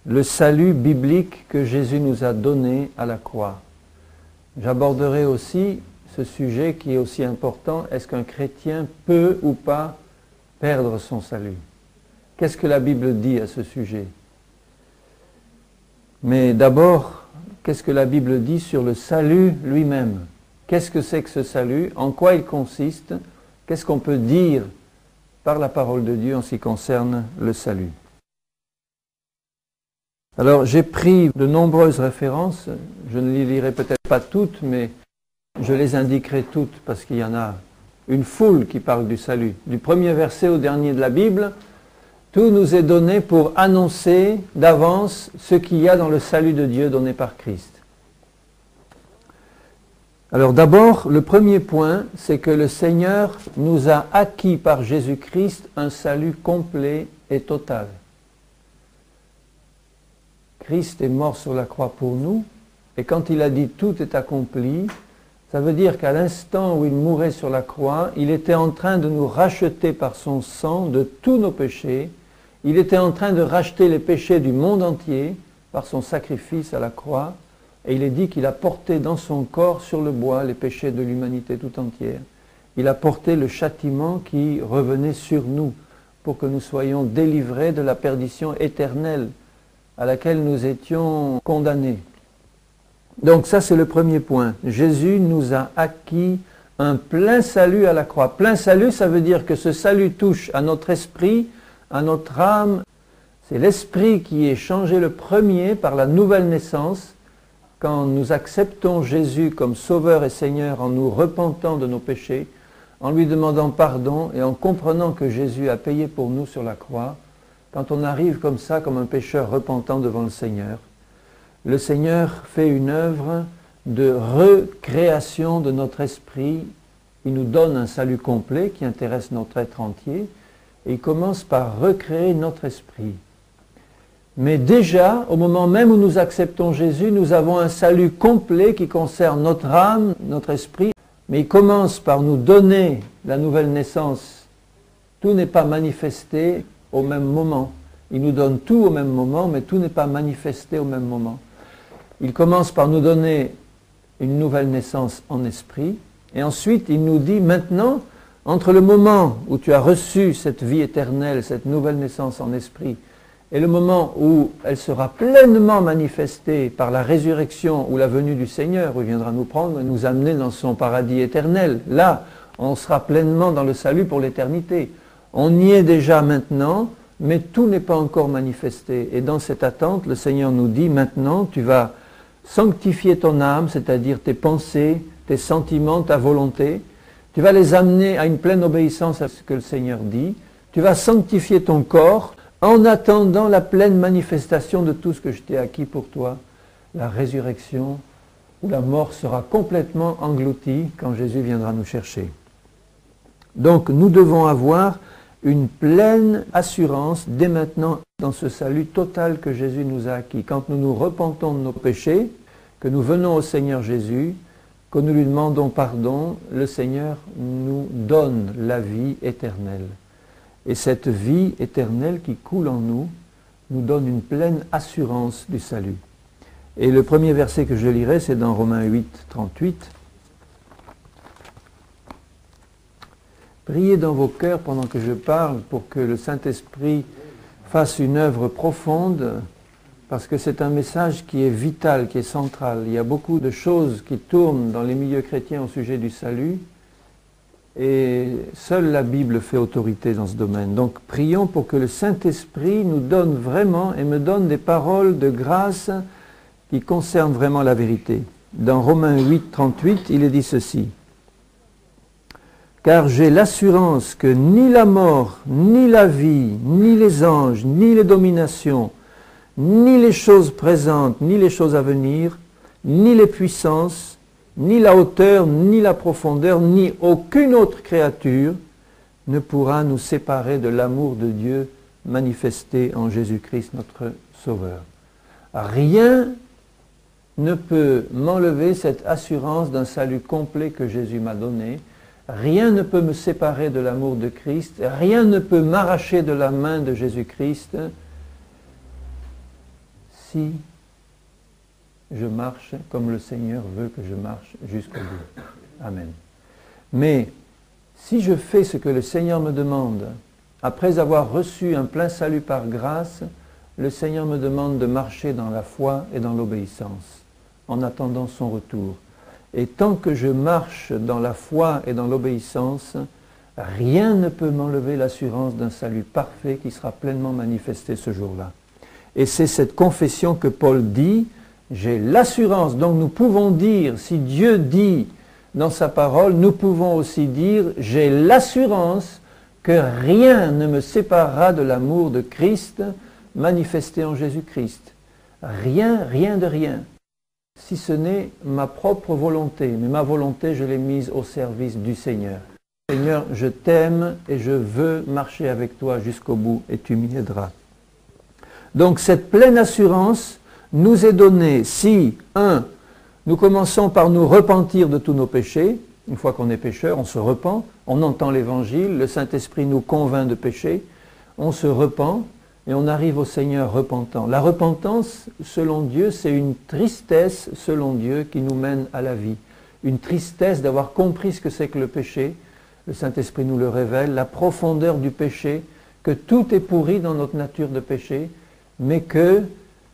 le salut biblique que Jésus nous a donné à la croix. J'aborderai aussi ce sujet qui est aussi important, est-ce qu'un chrétien peut ou pas perdre son salut? Qu'est-ce que la Bible dit à ce sujet? Mais d'abord, qu'est-ce que la Bible dit sur le salut lui-même? Qu'est-ce que c'est que ce salut? En quoi il consiste? Qu'est-ce qu'on peut dire par la parole de Dieu en ce qui concerne le salut? Alors, j'ai pris de nombreuses références, je ne les lirai peut-être pas toutes, mais je les indiquerai toutes parce qu'il y en a une foule qui parle du salut. Du premier verset au dernier de la Bible, tout nous est donné pour annoncer d'avance ce qu'il y a dans le salut de Dieu donné par Christ. Alors d'abord, le premier point, c'est que le Seigneur nous a acquis par Jésus-Christ un salut complet et total. Christ est mort sur la croix pour nous, et quand il a dit « tout est accompli », ça veut dire qu'à l'instant où il mourait sur la croix, il était en train de nous racheter par son sang de tous nos péchés. Il était en train de racheter les péchés du monde entier par son sacrifice à la croix. Et il est dit qu'il a porté dans son corps sur le bois les péchés de l'humanité tout entière. Il a porté le châtiment qui revenait sur nous pour que nous soyons délivrés de la perdition éternelle à laquelle nous étions condamnés. Donc ça c'est le premier point. Jésus nous a acquis un plein salut à la croix. Plein salut, ça veut dire que ce salut touche à notre esprit, à notre âme. C'est l'esprit qui est changé le premier par la nouvelle naissance. Quand nous acceptons Jésus comme Sauveur et Seigneur en nous repentant de nos péchés, en lui demandant pardon et en comprenant que Jésus a payé pour nous sur la croix, quand on arrive comme ça, comme un pécheur repentant devant le Seigneur, le Seigneur fait une œuvre de recréation de notre esprit. Il nous donne un salut complet qui intéresse notre être entier et il commence par recréer notre esprit. Mais déjà, au moment même où nous acceptons Jésus, nous avons un salut complet qui concerne notre âme, notre esprit. Mais il commence par nous donner la nouvelle naissance. Tout n'est pas manifesté au même moment. Il nous donne tout au même moment, mais tout n'est pas manifesté au même moment. Il commence par nous donner une nouvelle naissance en esprit. Et ensuite, il nous dit maintenant, entre le moment où tu as reçu cette vie éternelle, cette nouvelle naissance en esprit, et le moment où elle sera pleinement manifestée par la résurrection ou la venue du Seigneur, où il viendra nous prendre et nous amener dans son paradis éternel, là, on sera pleinement dans le salut pour l'éternité. On y est déjà maintenant, mais tout n'est pas encore manifesté. Et dans cette attente, le Seigneur nous dit, maintenant, tu vas sanctifier ton âme, c'est-à-dire tes pensées, tes sentiments, ta volonté. Tu vas les amener à une pleine obéissance à ce que le Seigneur dit. Tu vas sanctifier ton corps, en attendant la pleine manifestation de tout ce que je t'ai acquis pour toi, la résurrection, où la mort sera complètement engloutie quand Jésus viendra nous chercher. Donc nous devons avoir une pleine assurance dès maintenant dans ce salut total que Jésus nous a acquis. Quand nous nous repentons de nos péchés, que nous venons au Seigneur Jésus, que nous lui demandons pardon, le Seigneur nous donne la vie éternelle. Et cette vie éternelle qui coule en nous, nous donne une pleine assurance du salut. Et le premier verset que je lirai, c'est dans Romains 8, 38. Priez dans vos cœurs pendant que je parle pour que le Saint-Esprit fasse une œuvre profonde, parce que c'est un message qui est vital, qui est central. Il y a beaucoup de choses qui tournent dans les milieux chrétiens au sujet du salut, et seule la Bible fait autorité dans ce domaine. Donc prions pour que le Saint-Esprit nous donne vraiment et me donne des paroles de grâce qui concernent vraiment la vérité. Dans Romains 8, 38, il est dit ceci. « Car j'ai l'assurance que ni la mort, ni la vie, ni les anges, ni les dominations, ni les choses présentes, ni les choses à venir, ni les puissances, ni la hauteur, ni la profondeur, ni aucune autre créature ne pourra nous séparer de l'amour de Dieu manifesté en Jésus-Christ notre Sauveur. » Rien ne peut m'enlever cette assurance d'un salut complet que Jésus m'a donné. Rien ne peut me séparer de l'amour de Christ. Rien ne peut m'arracher de la main de Jésus-Christ. si je marche comme le Seigneur veut que je marche jusqu'au bout. Amen. Mais si je fais ce que le Seigneur me demande, après avoir reçu un plein salut par grâce, le Seigneur me demande de marcher dans la foi et dans l'obéissance, en attendant son retour. Et tant que je marche dans la foi et dans l'obéissance, rien ne peut m'enlever l'assurance d'un salut parfait qui sera pleinement manifesté ce jour-là. Et c'est cette confession que Paul dit, j'ai l'assurance. Donc nous pouvons dire, si Dieu dit dans sa parole, nous pouvons aussi dire, j'ai l'assurance que rien ne me séparera de l'amour de Christ manifesté en Jésus-Christ. Rien, rien de rien. Si ce n'est ma propre volonté, mais ma volonté, je l'ai mise au service du Seigneur. Seigneur, je t'aime et je veux marcher avec toi jusqu'au bout et tu m'y aideras. Donc cette pleine assurance nous est donnée si, 1, nous commençons par nous repentir de tous nos péchés. Une fois qu'on est pécheur, on se repent, on entend l'Évangile, le Saint-Esprit nous convainc de péché, on se repent et on arrive au Seigneur repentant. La repentance, selon Dieu, c'est une tristesse, selon Dieu, qui nous mène à la vie. Une tristesse d'avoir compris ce que c'est que le péché. Le Saint-Esprit nous le révèle, la profondeur du péché, que tout est pourri dans notre nature de péché, mais que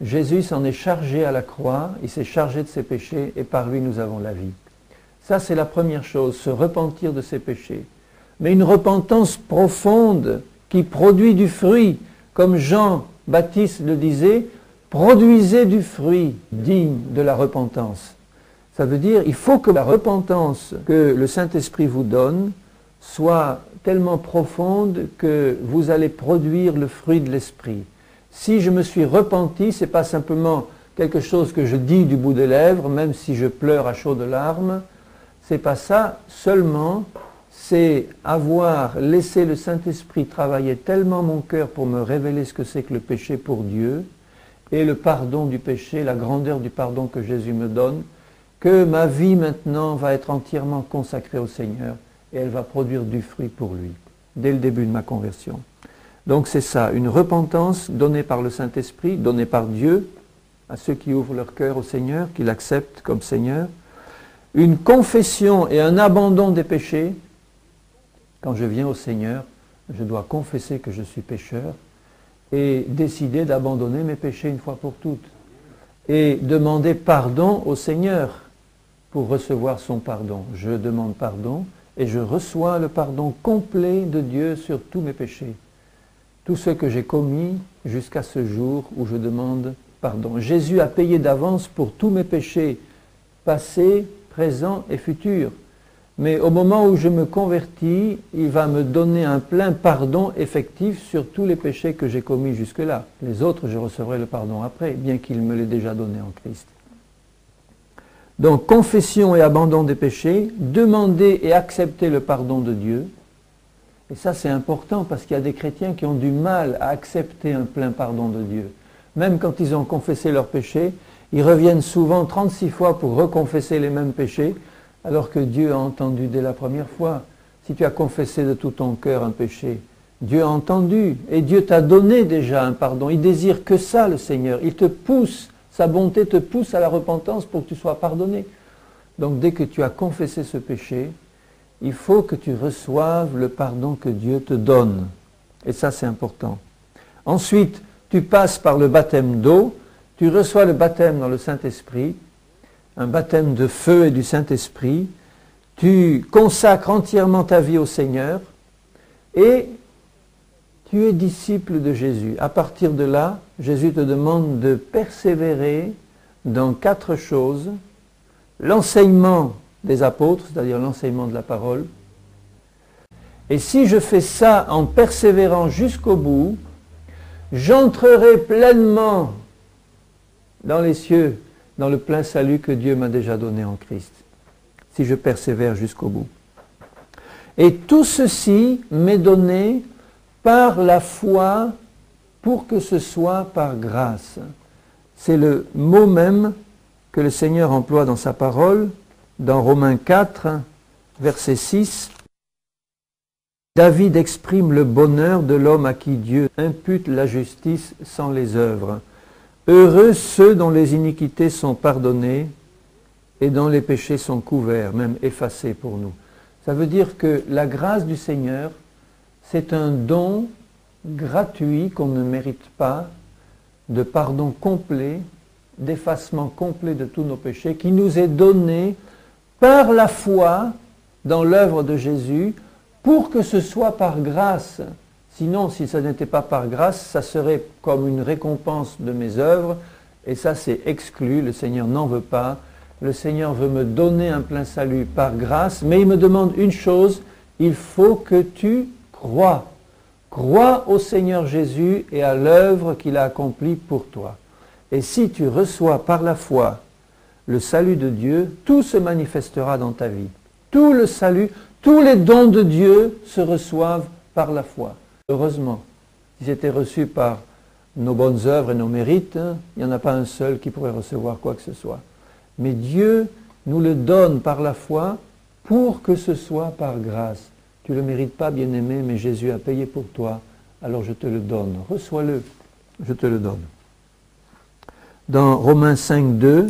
Jésus s'en est chargé à la croix, il s'est chargé de ses péchés et par lui nous avons la vie. Ça c'est la première chose, se repentir de ses péchés. Mais une repentance profonde qui produit du fruit, comme Jean-Baptiste le disait, produisez du fruit digne de la repentance. Ça veut dire il faut que la repentance que le Saint-Esprit vous donne soit tellement profonde que vous allez produire le fruit de l'Esprit. Si je me suis repenti, ce n'est pas simplement quelque chose que je dis du bout des lèvres, même si je pleure à chaudes larmes. Ce n'est pas ça seulement, c'est avoir laissé le Saint-Esprit travailler tellement mon cœur pour me révéler ce que c'est que le péché pour Dieu, et le pardon du péché, la grandeur du pardon que Jésus me donne, que ma vie maintenant va être entièrement consacrée au Seigneur, et elle va produire du fruit pour lui, dès le début de ma conversion. Donc c'est ça, une repentance donnée par le Saint-Esprit, donnée par Dieu, à ceux qui ouvrent leur cœur au Seigneur, qui l'acceptent comme Seigneur. Une confession et un abandon des péchés. Quand je viens au Seigneur, je dois confesser que je suis pécheur et décider d'abandonner mes péchés une fois pour toutes. Et demander pardon au Seigneur pour recevoir son pardon. Je demande pardon et je reçois le pardon complet de Dieu sur tous mes péchés. Tout ce que j'ai commis jusqu'à ce jour où je demande pardon. Jésus a payé d'avance pour tous mes péchés, passés, présents et futurs. Mais au moment où je me convertis, il va me donner un plein pardon effectif sur tous les péchés que j'ai commis jusque-là. Les autres, je recevrai le pardon après, bien qu'il me l'ait déjà donné en Christ. Donc, confession et abandon des péchés, demander et accepter le pardon de Dieu. Et ça, c'est important parce qu'il y a des chrétiens qui ont du mal à accepter un plein pardon de Dieu. Même quand ils ont confessé leurs péchés, ils reviennent souvent 36 fois pour reconfesser les mêmes péchés, alors que Dieu a entendu dès la première fois. Si tu as confessé de tout ton cœur un péché, Dieu a entendu et Dieu t'a donné déjà un pardon. Il désire que ça, le Seigneur. Il te pousse, sa bonté te pousse à la repentance pour que tu sois pardonné. Donc dès que tu as confessé ce péché, il faut que tu reçoives le pardon que Dieu te donne. Et ça, c'est important. Ensuite, tu passes par le baptême d'eau, tu reçois le baptême dans le Saint-Esprit, un baptême de feu et du Saint-Esprit, tu consacres entièrement ta vie au Seigneur et tu es disciple de Jésus. À partir de là, Jésus te demande de persévérer dans 4 choses. L'enseignement des apôtres, c'est-à-dire l'enseignement de la parole. Et si je fais ça en persévérant jusqu'au bout, j'entrerai pleinement dans les cieux, dans le plein salut que Dieu m'a déjà donné en Christ, si je persévère jusqu'au bout. Et tout ceci m'est donné par la foi pour que ce soit par grâce. C'est le mot même que le Seigneur emploie dans sa parole, dans Romains 4, verset 6. David exprime le bonheur de l'homme à qui Dieu impute la justice sans les œuvres. Heureux ceux dont les iniquités sont pardonnées et dont les péchés sont couverts, même effacés pour nous. Ça veut dire que la grâce du Seigneur, c'est un don gratuit qu'on ne mérite pas, de pardon complet, d'effacement complet de tous nos péchés, qui nous est donné par la foi dans l'œuvre de Jésus, pour que ce soit par grâce. Sinon, si ça n'était pas par grâce, ça serait comme une récompense de mes œuvres, et ça c'est exclu, le Seigneur n'en veut pas. Le Seigneur veut me donner un plein salut par grâce, mais il me demande une chose, il faut que tu crois. Crois au Seigneur Jésus et à l'œuvre qu'il a accomplie pour toi. Et si tu reçois par la foi le salut de Dieu, tout se manifestera dans ta vie. Tout le salut, tous les dons de Dieu se reçoivent par la foi. Heureusement, si c'était reçu par nos bonnes œuvres et nos mérites, il n'y en a pas un seul qui pourrait recevoir quoi que ce soit. Mais Dieu nous le donne par la foi pour que ce soit par grâce. Tu ne le mérites pas, bien-aimé, mais Jésus a payé pour toi, alors je te le donne. Reçois-le, je te le donne. Dans Romains 5, 2,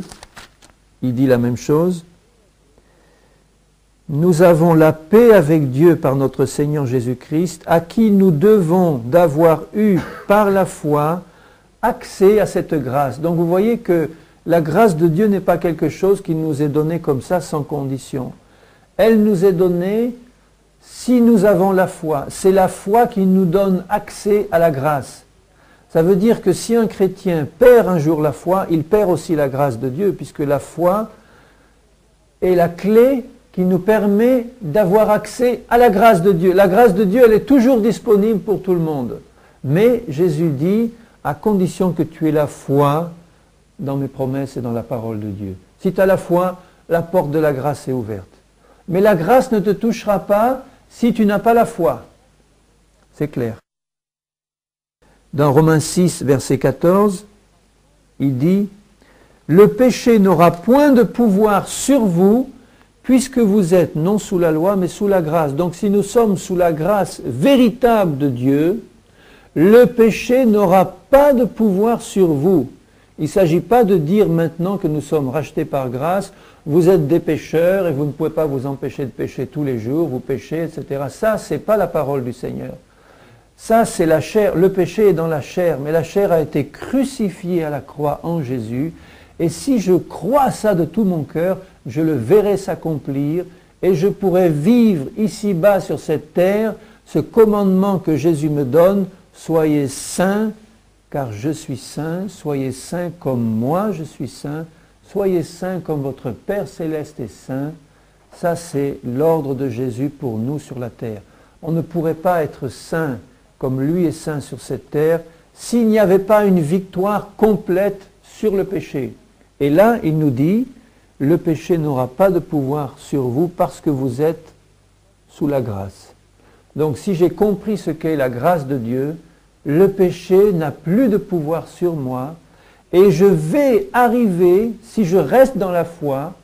il dit la même chose. Nous avons la paix avec Dieu par notre Seigneur Jésus-Christ, à qui nous devons d'avoir eu par la foi accès à cette grâce. Donc vous voyez que la grâce de Dieu n'est pas quelque chose qui nous est donné comme ça sans condition. Elle nous est donnée si nous avons la foi. C'est la foi qui nous donne accès à la grâce. Ça veut dire que si un chrétien perd un jour la foi, il perd aussi la grâce de Dieu, puisque la foi est la clé qui nous permet d'avoir accès à la grâce de Dieu. La grâce de Dieu, elle est toujours disponible pour tout le monde. Mais Jésus dit, à condition que tu aies la foi dans mes promesses et dans la parole de Dieu. Si tu as la foi, la porte de la grâce est ouverte. Mais la grâce ne te touchera pas si tu n'as pas la foi. C'est clair. Dans Romains 6, verset 14, il dit « Le péché n'aura point de pouvoir sur vous, puisque vous êtes non sous la loi, mais sous la grâce. » Donc si nous sommes sous la grâce véritable de Dieu, le péché n'aura pas de pouvoir sur vous. Il ne s'agit pas de dire maintenant que nous sommes rachetés par grâce, vous êtes des pécheurs et vous ne pouvez pas vous empêcher de pécher tous les jours, vous péchez, etc. Ça, ce n'est pas la parole du Seigneur. Ça, c'est la chair. Le péché est dans la chair, mais la chair a été crucifiée à la croix en Jésus. Et si je crois ça de tout mon cœur, je le verrai s'accomplir et je pourrai vivre ici-bas sur cette terre ce commandement que Jésus me donne, soyez saints, car je suis saint, soyez saints comme moi je suis saint, soyez saints comme votre Père Céleste est saint. Ça, c'est l'ordre de Jésus pour nous sur la terre. On ne pourrait pas être saint comme lui est saint sur cette terre s'il n'y avait pas une victoire complète sur le péché. Et là, il nous dit, le péché n'aura pas de pouvoir sur vous parce que vous êtes sous la grâce. Donc si j'ai compris ce qu'est la grâce de Dieu, le péché n'a plus de pouvoir sur moi et je vais arriver, si je reste dans la foi,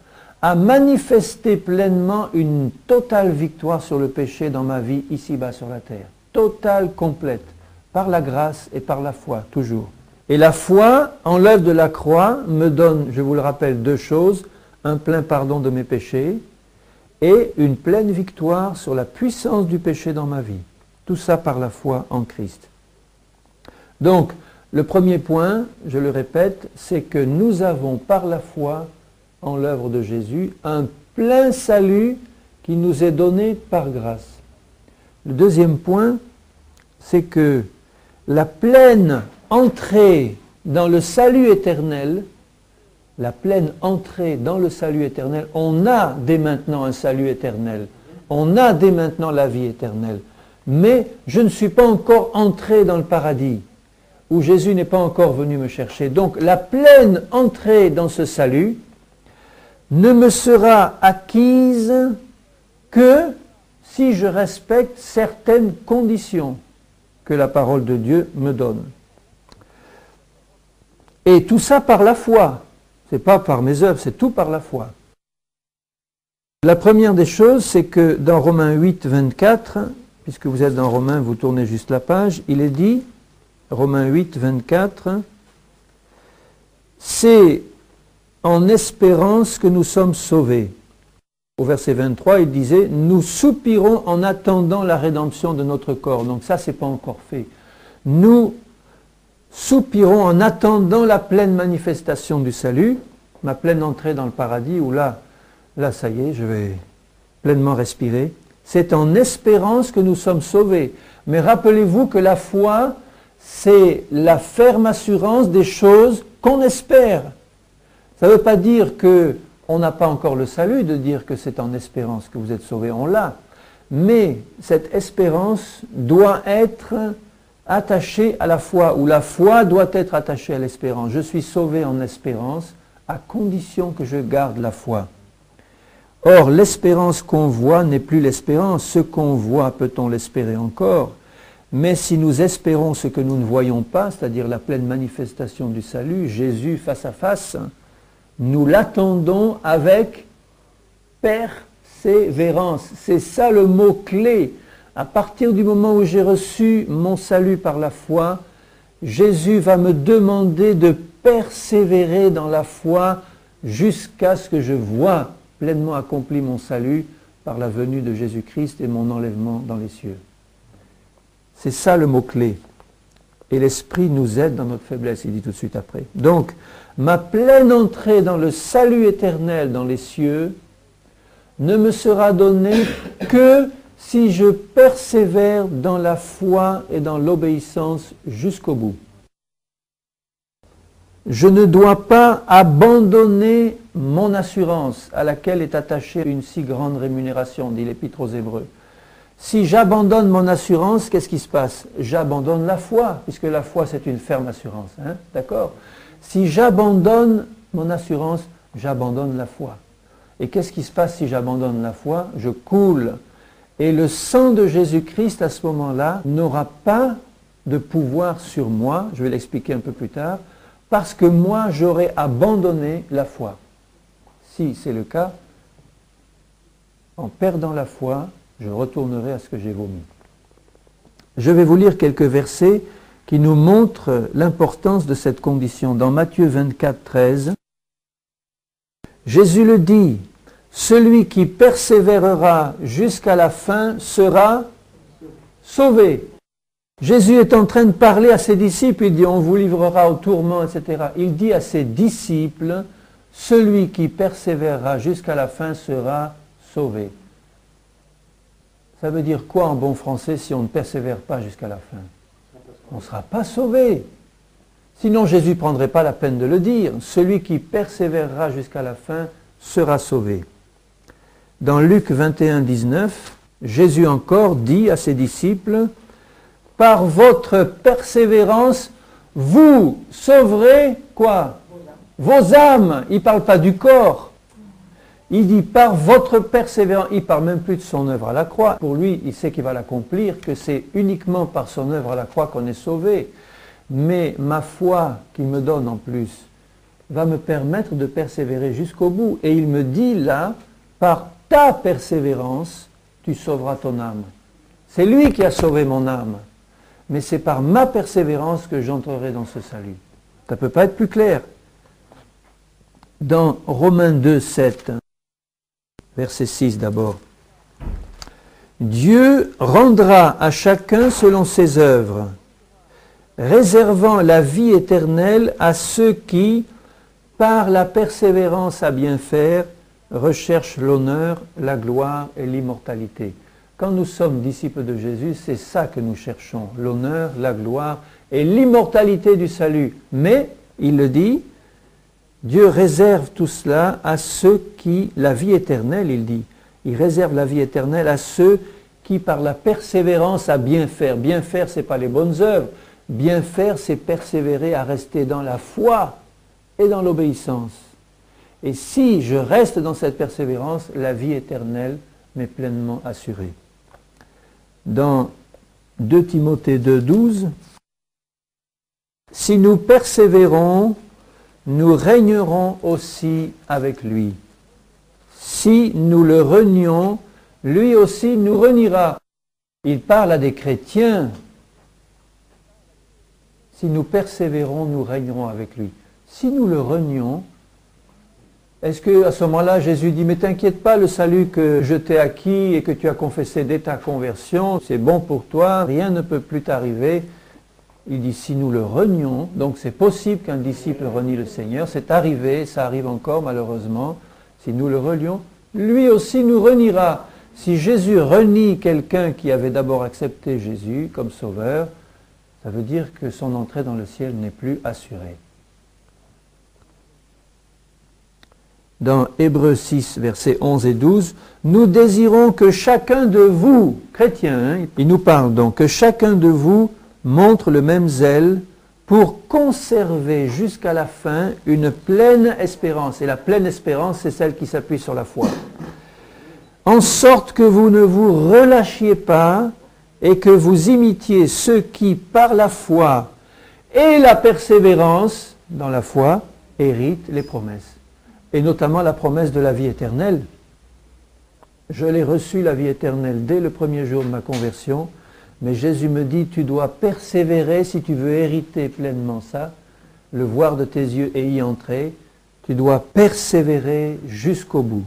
à manifester pleinement une totale victoire sur le péché dans ma vie ici-bas sur la terre. Totale, complète, par la grâce et par la foi, toujours. Et la foi en l'œuvre de la croix me donne, je vous le rappelle, deux choses, un plein pardon de mes péchés et une pleine victoire sur la puissance du péché dans ma vie. Tout ça par la foi en Christ. Donc, le premier point, je le répète, c'est que nous avons par la foi en l'œuvre de Jésus un plein salut qui nous est donné par grâce. Le deuxième point, c'est que la pleine entrée dans le salut éternel, on a dès maintenant un salut éternel, on a dès maintenant la vie éternelle, mais je ne suis pas encore entré dans le paradis, où Jésus n'est pas encore venu me chercher. Donc la pleine entrée dans ce salut ne me sera acquise que si je respecte certaines conditions que la parole de Dieu me donne. Et tout ça par la foi. Ce n'est pas par mes œuvres, c'est tout par la foi. La première des choses, c'est que dans Romains 8, 24, puisque vous êtes dans Romains, vous tournez juste la page, il est dit, Romains 8, 24, c'est en espérance que nous sommes sauvés. Au verset 23, il disait, nous soupirons en attendant la rédemption de notre corps. Donc ça, c'est pas encore fait. Nous soupirons en attendant la pleine manifestation du salut, ma pleine entrée dans le paradis, où là, ça y est, je vais pleinement respirer. C'est en espérance que nous sommes sauvés. Mais rappelez-vous que la foi, c'est la ferme assurance des choses qu'on espère. Ça ne veut pas dire qu'on n'a pas encore le salut, de dire que c'est en espérance que vous êtes sauvés, on l'a. Mais cette espérance doit être attachée à la foi, ou la foi doit être attachée à l'espérance. Je suis sauvé en espérance, à condition que je garde la foi. Or, l'espérance qu'on voit n'est plus l'espérance. Ce qu'on voit, peut-on l'espérer encore? Mais si nous espérons ce que nous ne voyons pas, c'est-à-dire la pleine manifestation du salut, Jésus face à face, nous l'attendons avec persévérance. C'est ça le mot-clé. À partir du moment où j'ai reçu mon salut par la foi, Jésus va me demander de persévérer dans la foi jusqu'à ce que je voie pleinement accompli mon salut par la venue de Jésus-Christ et mon enlèvement dans les cieux. C'est ça le mot-clé. Et l'Esprit nous aide dans notre faiblesse, il dit tout de suite après. Donc, ma pleine entrée dans le salut éternel dans les cieux ne me sera donnée que si je persévère dans la foi et dans l'obéissance jusqu'au bout. Je ne dois pas abandonner mon assurance à laquelle est attachée une si grande rémunération, dit l'Épître aux Hébreux. Si j'abandonne mon assurance, qu'est-ce qui se passe? J'abandonne la foi, puisque la foi c'est une ferme assurance. Hein? D'accord? Si j'abandonne mon assurance, j'abandonne la foi. Et qu'est-ce qui se passe si j'abandonne la foi? Je coule. Et le sang de Jésus-Christ à ce moment-là n'aura pas de pouvoir sur moi, je vais l'expliquer un peu plus tard, parce que moi, j'aurais abandonné la foi. Si c'est le cas, en perdant la foi, je retournerai à ce que j'ai vomi. Je vais vous lire quelques versets qui nous montrent l'importance de cette condition. Dans Matthieu 24, 13, Jésus le dit, « Celui qui persévérera jusqu'à la fin sera sauvé. » Jésus est en train de parler à ses disciples, il dit, on vous livrera au tourment, etc. Il dit à ses disciples, celui qui persévérera jusqu'à la fin sera sauvé. Ça veut dire quoi en bon français si on ne persévère pas jusqu'à la fin? On ne sera pas sauvé. Sinon Jésus ne prendrait pas la peine de le dire. Celui qui persévérera jusqu'à la fin sera sauvé. Dans Luc 21, 19, Jésus encore dit à ses disciples, par votre persévérance, vous sauverez quoi? Vos âmes. Il ne parle pas du corps. Il dit par votre persévérance. Il ne parle même plus de son œuvre à la croix. Pour lui, il sait qu'il va l'accomplir, que c'est uniquement par son œuvre à la croix qu'on est sauvé. Mais ma foi qu'il me donne en plus va me permettre de persévérer jusqu'au bout. Et il me dit là, par ta persévérance, tu sauveras ton âme. C'est lui qui a sauvé mon âme. Mais c'est par ma persévérance que j'entrerai dans ce salut. Ça ne peut pas être plus clair. Dans Romains 2, 7, verset 6 d'abord. Dieu rendra à chacun selon ses œuvres, réservant la vie éternelle à ceux qui, par la persévérance à bien faire, recherchent l'honneur, la gloire et l'immortalité. Quand nous sommes disciples de Jésus, c'est ça que nous cherchons, l'honneur, la gloire et l'immortalité du salut. Mais, il le dit, Dieu réserve tout cela à ceux qui, la vie éternelle, il dit, il réserve la vie éternelle à ceux qui, par la persévérance à bien faire, ce n'est pas les bonnes œuvres, bien faire, c'est persévérer à rester dans la foi et dans l'obéissance. Et si je reste dans cette persévérance, la vie éternelle m'est pleinement assurée. Dans 2 Timothée 2, 12, « Si nous persévérons, nous régnerons aussi avec lui. Si nous le renions, lui aussi nous reniera. » Il parle à des chrétiens. Si nous persévérons, nous régnerons avec lui. si nous le renions, est-ce qu'à ce moment-là, Jésus dit, mais t'inquiète pas, le salut que je t'ai acquis et que tu as confessé dès ta conversion, c'est bon pour toi, rien ne peut plus t'arriver. Il dit, si nous le renions, donc c'est possible qu'un disciple renie le Seigneur, c'est arrivé, ça arrive encore malheureusement, si nous le renions, lui aussi nous reniera. Si Jésus renie quelqu'un qui avait d'abord accepté Jésus comme sauveur, ça veut dire que son entrée dans le ciel n'est plus assurée. Dans Hébreux 6, versets 11 et 12, « Nous désirons que chacun de vous, chrétiens, il nous parle donc, que chacun de vous montre le même zèle pour conserver jusqu'à la fin une pleine espérance. » Et la pleine espérance, c'est celle qui s'appuie sur la foi. « En sorte que vous ne vous relâchiez pas et que vous imitiez ceux qui, par la foi et la persévérance dans la foi, héritent les promesses. » Et notamment la promesse de la vie éternelle. Je l'ai reçue, la vie éternelle, dès le premier jour de ma conversion, mais Jésus me dit, tu dois persévérer si tu veux hériter pleinement ça, le voir de tes yeux et y entrer, tu dois persévérer jusqu'au bout.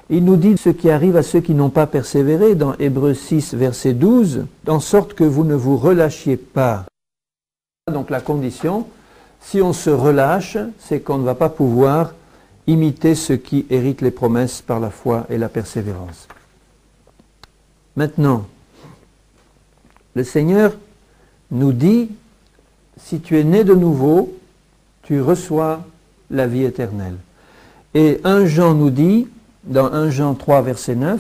Il nous dit ce qui arrive à ceux qui n'ont pas persévéré, dans Hébreux 6, verset 12, en sorte que vous ne vous relâchiez pas. Donc la condition, si on se relâche, c'est qu'on ne va pas pouvoir imiter ceux qui héritent les promesses par la foi et la persévérance. Maintenant, le Seigneur nous dit, si tu es né de nouveau, tu reçois la vie éternelle. Et 1 Jean nous dit, dans 1 Jean 3, verset 9,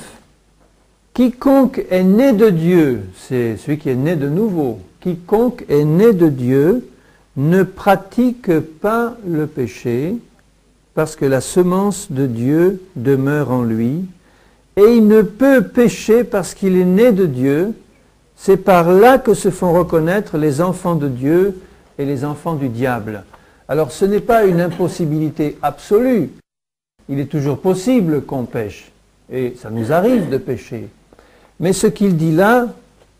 « Quiconque est né de Dieu, c'est celui qui est né de nouveau, quiconque est né de Dieu ne pratique pas le péché, parce que la semence de Dieu demeure en lui, et il ne peut pécher parce qu'il est né de Dieu. C'est par là que se font reconnaître les enfants de Dieu et les enfants du diable. » Alors ce n'est pas une impossibilité absolue. Il est toujours possible qu'on pêche, et ça nous arrive de pécher. Mais ce qu'il dit là,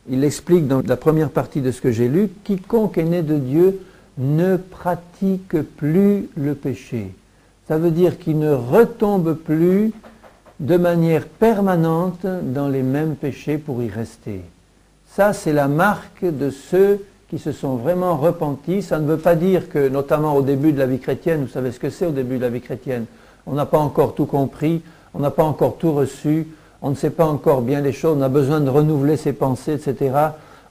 il explique dans la première partie de ce que j'ai lu, « Quiconque est né de Dieu ne pratique plus le péché. » Ça veut dire qu'il ne retombe plus de manière permanente dans les mêmes péchés pour y rester. Ça, c'est la marque de ceux qui se sont vraiment repentis. Ça ne veut pas dire que, notamment au début de la vie chrétienne, vous savez ce que c'est au début de la vie chrétienne, on n'a pas encore tout compris, on n'a pas encore tout reçu, on ne sait pas encore bien les choses, on a besoin de renouveler ses pensées, etc.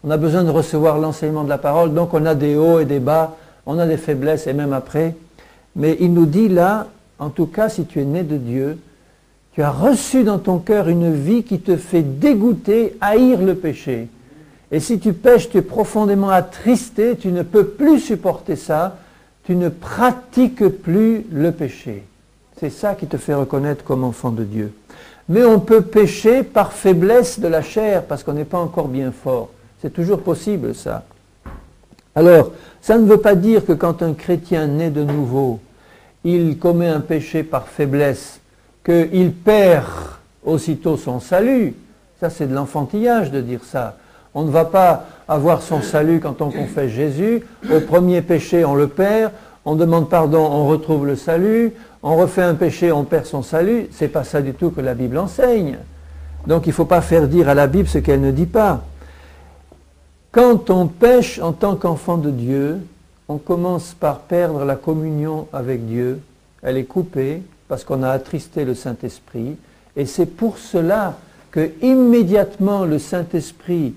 On a besoin de recevoir l'enseignement de la parole, donc on a des hauts et des bas, on a des faiblesses et même après. Mais il nous dit là, en tout cas, si tu es né de Dieu, tu as reçu dans ton cœur une vie qui te fait dégoûter, haïr le péché. Et si tu pêches, tu es profondément attristé, tu ne peux plus supporter ça, tu ne pratiques plus le péché. C'est ça qui te fait reconnaître comme enfant de Dieu. Mais on peut pécher par faiblesse de la chair, parce qu'on n'est pas encore bien fort. C'est toujours possible ça. Alors, ça ne veut pas dire que quand un chrétien naît de nouveau, il commet un péché par faiblesse, qu'il perd aussitôt son salut. Ça, c'est de l'enfantillage de dire ça. On ne va pas avoir son salut quand on confesse Jésus. Au premier péché, on le perd. On demande pardon, on retrouve le salut. On refait un péché, on perd son salut. Ce n'est pas ça du tout que la Bible enseigne. Donc il ne faut pas faire dire à la Bible ce qu'elle ne dit pas. Quand on pêche en tant qu'enfant de Dieu, on commence par perdre la communion avec Dieu. Elle est coupée parce qu'on a attristé le Saint-Esprit. Et c'est pour cela que immédiatement le Saint-Esprit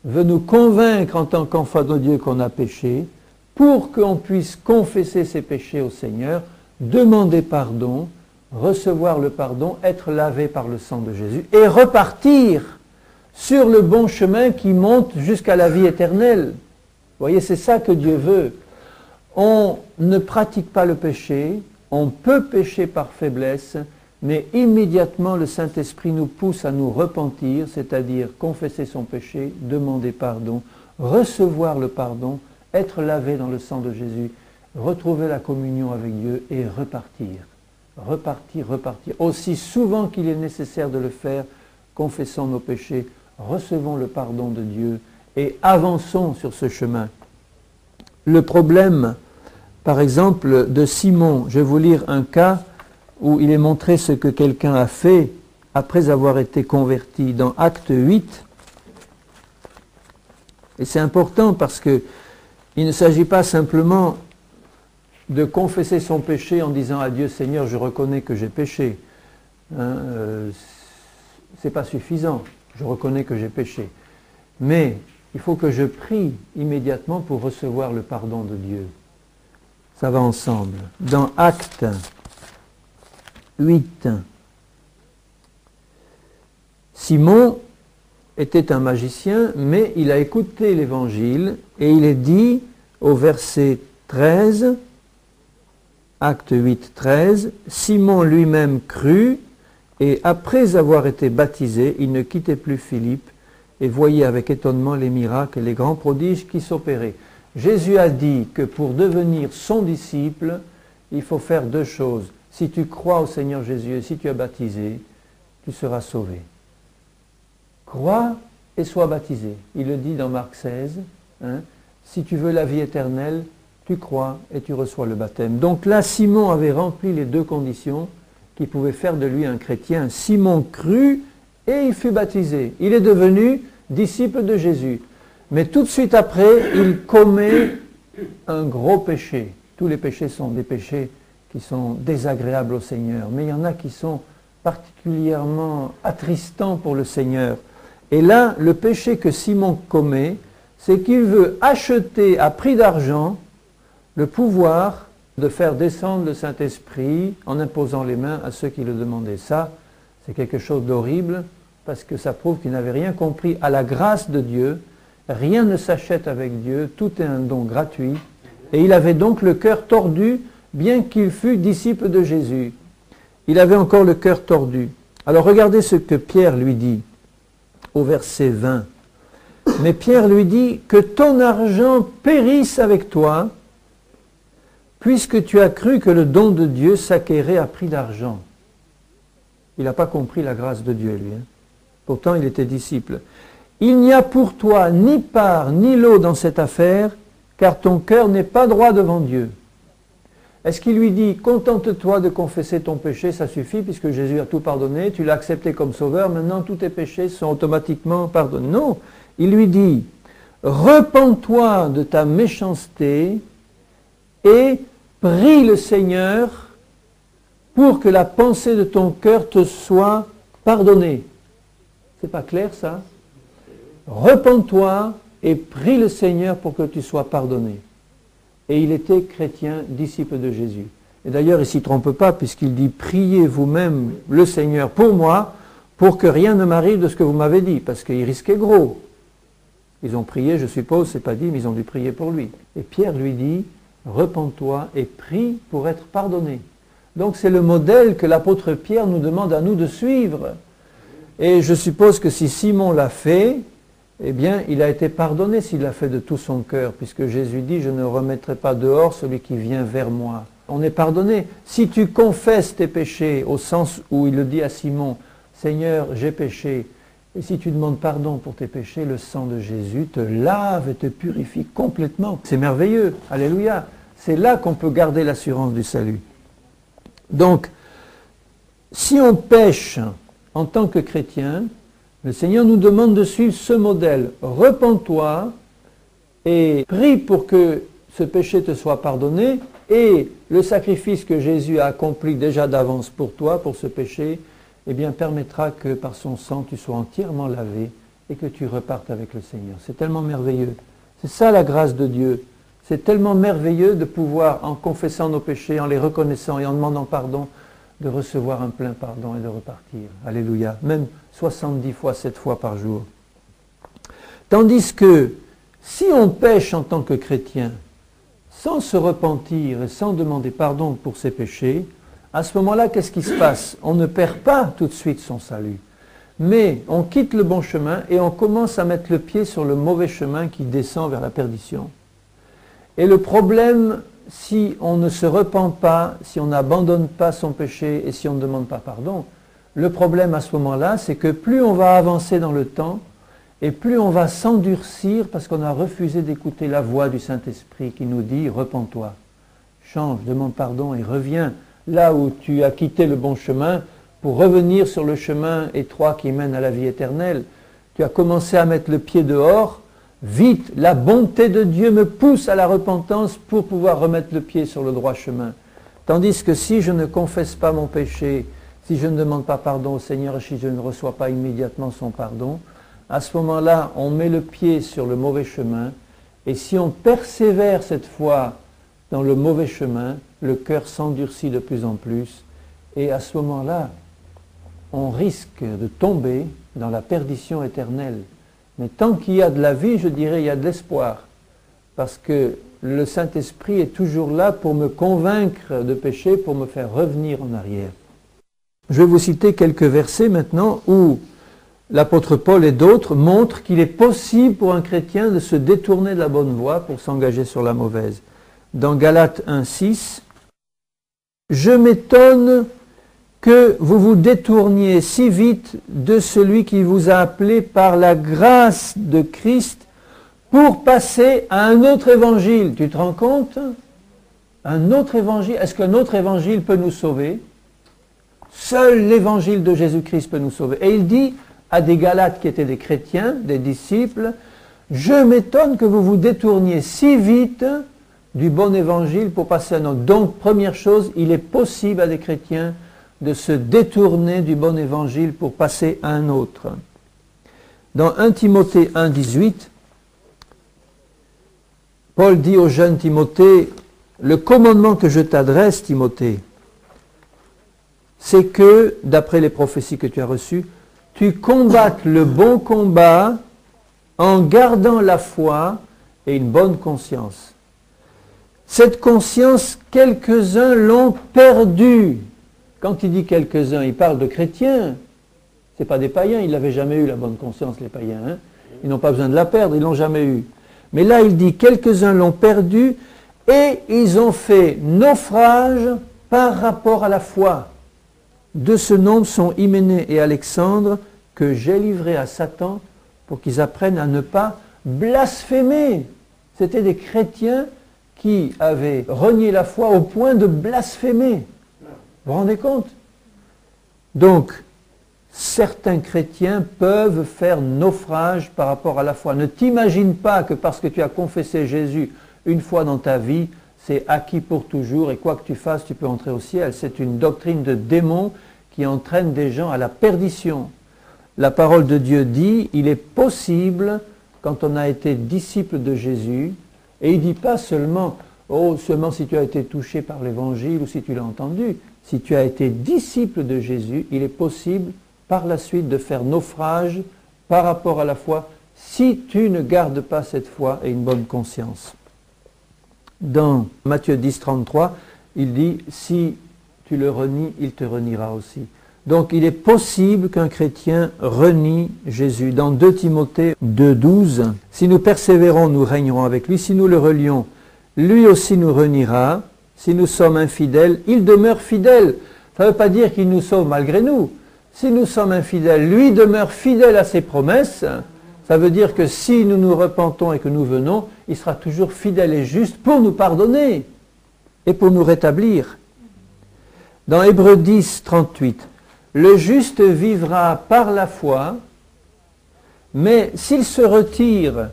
veut nous convaincre en tant qu'enfant de Dieu qu'on a péché, pour qu'on puisse confesser ses péchés au Seigneur, demander pardon, recevoir le pardon, être lavé par le sang de Jésus et repartir sur le bon chemin qui monte jusqu'à la vie éternelle. Vous voyez, c'est ça que Dieu veut. On ne pratique pas le péché, on peut pécher par faiblesse, mais immédiatement le Saint-Esprit nous pousse à nous repentir, c'est-à-dire confesser son péché, demander pardon, recevoir le pardon, être lavé dans le sang de Jésus, retrouver la communion avec Dieu et repartir. Repartir, repartir. Aussi souvent qu'il est nécessaire de le faire, confessons nos péchés, recevons le pardon de Dieu et avançons sur ce chemin. Le problème par exemple, de Simon. Je vais vous lire un cas où il est montré ce que quelqu'un a fait après avoir été converti, dans Acte 8. Et c'est important parce que il ne s'agit pas simplement de confesser son péché en disant à Dieu, Seigneur, je reconnais que j'ai péché. C'est pas suffisant, je reconnais que j'ai péché. Mais il faut que je prie immédiatement pour recevoir le pardon de Dieu. Ça va ensemble. Dans Acte 8, Simon était un magicien, mais il a écouté l'évangile et il est dit au verset 13, Acte 8, 13, Simon lui-même crut et après avoir été baptisé, il ne quittait plus Philippe et voyait avec étonnement les miracles et les grands prodiges qui s'opéraient. Jésus a dit que pour devenir son disciple, il faut faire deux choses. Si tu crois au Seigneur Jésus et si tu es baptisé, tu seras sauvé. Crois et sois baptisé. Il le dit dans Marc 16. Si tu veux la vie éternelle, tu crois et tu reçois le baptême. Donc là, Simon avait rempli les deux conditions qui pouvaient faire de lui un chrétien. Simon crut et il fut baptisé. Il est devenu disciple de Jésus. Mais tout de suite après, il commet un gros péché. Tous les péchés sont des péchés qui sont désagréables au Seigneur. Mais il y en a qui sont particulièrement attristants pour le Seigneur. Et là, le péché que Simon commet, c'est qu'il veut acheter à prix d'argent le pouvoir de faire descendre le Saint-Esprit en imposant les mains à ceux qui le demandaient. Ça, c'est quelque chose d'horrible parce que ça prouve qu'il n'avait rien compris à la grâce de Dieu. Rien ne s'achète avec Dieu, tout est un don gratuit. Et il avait donc le cœur tordu, bien qu'il fût disciple de Jésus. Il avait encore le cœur tordu. Alors regardez ce que Pierre lui dit au verset 20. Mais Pierre lui dit, que ton argent périsse avec toi, puisque tu as cru que le don de Dieu s'acquérait à prix d'argent. Il n'a pas compris la grâce de Dieu, lui. Pourtant, il était disciple. Il n'y a pour toi ni part ni lot dans cette affaire, car ton cœur n'est pas droit devant Dieu. Est-ce qu'il lui dit, contente-toi de confesser ton péché, ça suffit, puisque Jésus a tout pardonné, tu l'as accepté comme sauveur, maintenant tous tes péchés sont automatiquement pardonnés. Non, il lui dit, repens-toi de ta méchanceté et prie le Seigneur pour que la pensée de ton cœur te soit pardonnée. C'est pas clair ça? Repens-toi et prie le Seigneur pour que tu sois pardonné. Et il était chrétien, disciple de Jésus. Et d'ailleurs, il ne s'y trompe pas, puisqu'il dit, priez vous-même le Seigneur pour moi, pour que rien ne m'arrive de ce que vous m'avez dit, parce qu'il risquait gros. Ils ont prié, je suppose, c'est pas dit, mais ils ont dû prier pour lui. Et Pierre lui dit, repens-toi et prie pour être pardonné. Donc c'est le modèle que l'apôtre Pierre nous demande à nous de suivre. Et je suppose que si Simon l'a fait, eh bien, il a été pardonné s'il l'a fait de tout son cœur, puisque Jésus dit, je ne remettrai pas dehors celui qui vient vers moi. On est pardonné. Si tu confesses tes péchés, au sens où il le dit à Simon, Seigneur, j'ai péché, et si tu demandes pardon pour tes péchés, le sang de Jésus te lave et te purifie complètement. C'est merveilleux. Alléluia. C'est là qu'on peut garder l'assurance du salut. Donc, si on pêche en tant que chrétien, le Seigneur nous demande de suivre ce modèle. Repens-toi et prie pour que ce péché te soit pardonné et le sacrifice que Jésus a accompli déjà d'avance pour toi, pour ce péché, eh bien permettra que par son sang tu sois entièrement lavé et que tu repartes avec le Seigneur. C'est tellement merveilleux. C'est ça la grâce de Dieu. C'est tellement merveilleux de pouvoir, en confessant nos péchés, en les reconnaissant et en demandant pardon, de recevoir un plein pardon et de repartir. Alléluia. Même 70 fois, 7 fois par jour. Tandis que si on pêche en tant que chrétien, sans se repentir et sans demander pardon pour ses péchés, à ce moment-là, qu'est-ce qui se passe? On ne perd pas tout de suite son salut. Mais on quitte le bon chemin et on commence à mettre le pied sur le mauvais chemin qui descend vers la perdition. Et le problème, si on ne se repent pas, si on n'abandonne pas son péché et si on ne demande pas pardon, le problème à ce moment-là, c'est que plus on va avancer dans le temps et plus on va s'endurcir parce qu'on a refusé d'écouter la voix du Saint-Esprit qui nous dit « repens-toi ». change, demande pardon et reviens là où tu as quitté le bon chemin pour revenir sur le chemin étroit qui mène à la vie éternelle. Tu as commencé à mettre le pied dehors, vite, la bonté de Dieu me pousse à la repentance pour pouvoir remettre le pied sur le droit chemin. Tandis que si je ne confesse pas mon péché, si je ne demande pas pardon au Seigneur et si je ne reçois pas immédiatement son pardon, à ce moment-là, on met le pied sur le mauvais chemin. Et si on persévère cette fois dans le mauvais chemin, le cœur s'endurcit de plus en plus. Et à ce moment-là, on risque de tomber dans la perdition éternelle. Mais tant qu'il y a de la vie, je dirais, il y a de l'espoir. Parce que le Saint-Esprit est toujours là pour me convaincre de péché, pour me faire revenir en arrière. Je vais vous citer quelques versets maintenant où l'apôtre Paul et d'autres montrent qu'il est possible pour un chrétien de se détourner de la bonne voie pour s'engager sur la mauvaise. Dans Galates 1,6, « Je m'étonne que vous vous détourniez si vite de celui qui vous a appelé par la grâce de Christ pour passer à un autre évangile. » Tu te rends compte? Un autre évangile. Est-ce qu'un autre évangile peut nous sauver? Seul l'évangile de Jésus-Christ peut nous sauver. Et il dit à des Galates qui étaient des chrétiens, des disciples, « Je m'étonne que vous vous détourniez si vite du bon évangile pour passer à un autre. » Donc, première chose, il est possible à des chrétiens de se détourner du bon évangile pour passer à un autre. Dans 1 Timothée 1,18, Paul dit au jeune Timothée, « Le commandement que je t'adresse, Timothée, c'est que, d'après les prophéties que tu as reçues, tu combattes le bon combat en gardant la foi et une bonne conscience. » Cette conscience, quelques-uns l'ont perdue. Quand il dit quelques-uns, il parle de chrétiens. Ce n'est pas des païens, ils n'avaient jamais eu la bonne conscience, les païens. Hein? Ils n'ont pas besoin de la perdre, ils ne l'ont jamais eu. Mais là, il dit, quelques-uns l'ont perdue et ils ont fait naufrage par rapport à la foi. De ce nombre sont Hyménée et Alexandre, que j'ai livrés à Satan pour qu'ils apprennent à ne pas blasphémer. C'était des chrétiens qui avaient renié la foi au point de blasphémer. Vous vous rendez compte? Donc, certains chrétiens peuvent faire naufrage par rapport à la foi. Ne t'imagine pas que parce que tu as confessé Jésus une fois dans ta vie, c'est acquis pour toujours et quoi que tu fasses, tu peux entrer au ciel. C'est une doctrine de démon qui entraîne des gens à la perdition. La parole de Dieu dit, il est possible, quand on a été disciple de Jésus, et il ne dit pas seulement, oh, seulement si tu as été touché par l'évangile ou si tu l'as entendu. Si tu as été disciple de Jésus, il est possible par la suite de faire naufrage par rapport à la foi si tu ne gardes pas cette foi et une bonne conscience. Dans Matthieu 10, 33, il dit, si tu le renies, il te reniera aussi. Donc il est possible qu'un chrétien renie Jésus. Dans 2 Timothée 2, 12, si nous persévérons, nous régnerons avec lui. Si nous le relions, lui aussi nous reniera. Si nous sommes infidèles, il demeure fidèle. Ça ne veut pas dire qu'il nous sauve malgré nous. Si nous sommes infidèles, lui demeure fidèle à ses promesses. Ça veut dire que si nous nous repentons et que nous venons, il sera toujours fidèle et juste pour nous pardonner et pour nous rétablir. Dans Hébreux 10, 38, le juste vivra par la foi, mais s'il se retire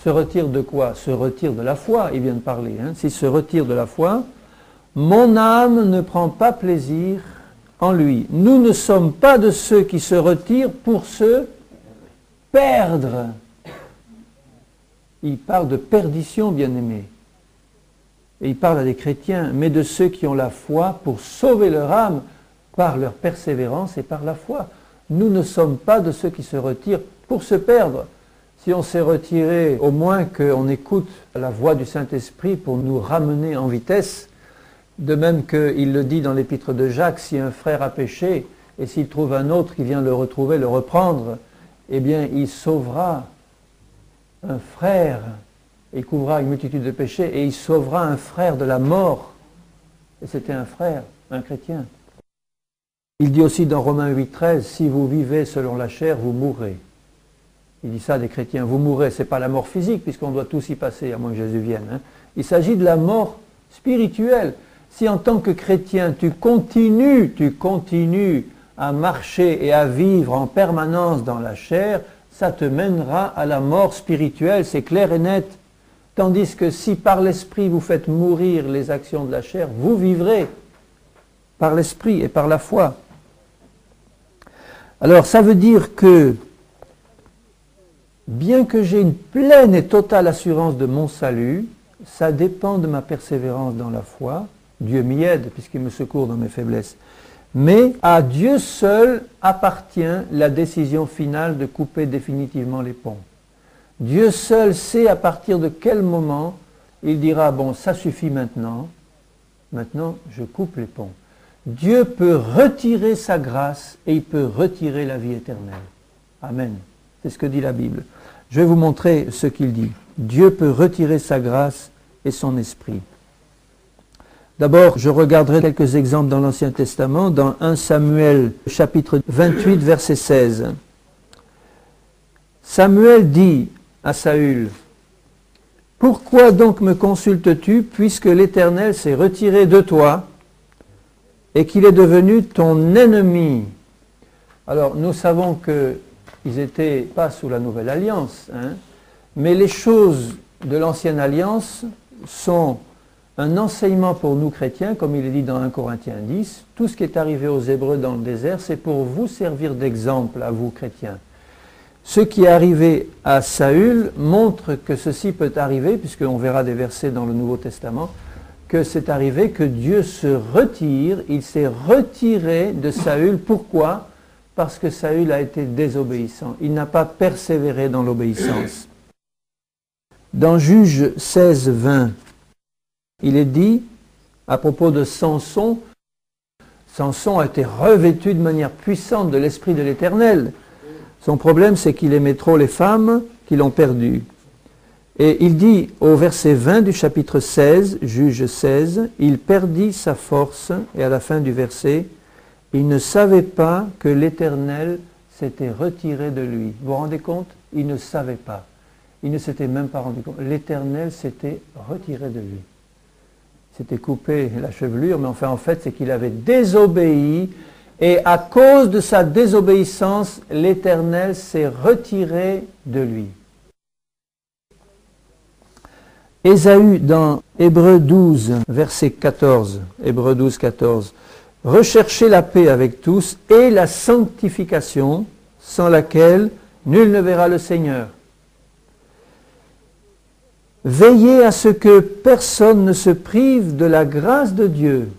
de quoi? Se retire de la foi, il vient de parler. Hein? S'il se retire de la foi, mon âme ne prend pas plaisir en lui. Nous ne sommes pas de ceux qui se retirent pour se perdre. Il parle de perdition, bien-aimés. Et il parle à des chrétiens, mais de ceux qui ont la foi pour sauver leur âme par leur persévérance et par la foi. Nous ne sommes pas de ceux qui se retirent pour se perdre. Si on s'est retiré, au moins qu'on écoute la voix du Saint-Esprit pour nous ramener en vitesse. De même qu'il le dit dans l'épître de Jacques, si un frère a péché et s'il trouve un autre qui vient le retrouver, le reprendre, eh bien il sauvera un frère, il couvrira une multitude de péchés et il sauvera un frère de la mort. Et c'était un frère, un chrétien. Il dit aussi dans Romains 8, 13, si vous vivez selon la chair, vous mourrez. Il dit ça à des chrétiens, vous mourrez, ce n'est pas la mort physique, puisqu'on doit tous y passer, à moins que Jésus vienne. Hein. Il s'agit de la mort spirituelle. Si en tant que chrétien, tu continues à marcher et à vivre en permanence dans la chair, ça te mènera à la mort spirituelle, c'est clair et net. Tandis que si par l'esprit vous faites mourir les actions de la chair, vous vivrez par l'esprit et par la foi. Alors ça veut dire que, bien que j'ai une pleine et totale assurance de mon salut, ça dépend de ma persévérance dans la foi. Dieu m'y aide puisqu'il me secourt dans mes faiblesses. Mais à Dieu seul appartient la décision finale de couper définitivement les ponts. Dieu seul sait à partir de quel moment il dira « bon, ça suffit maintenant je coupe les ponts ». Dieu peut retirer sa grâce et il peut retirer la vie éternelle. Amen. C'est ce que dit la Bible. Je vais vous montrer ce qu'il dit. Dieu peut retirer sa grâce et son esprit. D'abord, je regarderai quelques exemples dans l'Ancien Testament, dans 1 Samuel, chapitre 28, verset 16. Samuel dit à Saül, « Pourquoi donc me consultes-tu, puisque l'Éternel s'est retiré de toi et qu'il est devenu ton ennemi ?» Alors, nous savons qu'ils n'étaient pas sous la Nouvelle Alliance, mais les choses de l'Ancienne Alliance sont un enseignement pour nous chrétiens, comme il est dit dans 1 Corinthiens 10. Tout ce qui est arrivé aux Hébreux dans le désert, c'est pour vous servir d'exemple à vous chrétiens. Ce qui est arrivé à Saül montre que ceci peut arriver, puisqu'on verra des versets dans le Nouveau Testament, que c'est arrivé que Dieu se retire, il s'est retiré de Saül. Pourquoi ? Parce que Saül a été désobéissant. Il n'a pas persévéré dans l'obéissance. Dans Juges 16, 20, il est dit, à propos de Samson, Samson a été revêtu de manière puissante de l'Esprit de l'Éternel. Son problème, c'est qu'il aimait trop les femmes qui l'ont perdu. Et il dit au verset 20 du chapitre 16, Juge 16, « Il perdit sa force » et à la fin du verset, « Il ne savait pas que l'Éternel s'était retiré de lui. » Vous vous rendez compte ? Il ne savait pas. Il ne s'était même pas rendu compte. L'Éternel s'était retiré de lui. S'était coupé la chevelure, mais enfin en fait c'est qu'il avait désobéi et à cause de sa désobéissance, l'Éternel s'est retiré de lui. Ésaü dans Hébreux 12, verset 14, Hébreux 12, 14. « Recherchez la paix avec tous et la sanctification, sans laquelle nul ne verra le Seigneur. Veillez à ce que personne ne se prive de la grâce de Dieu,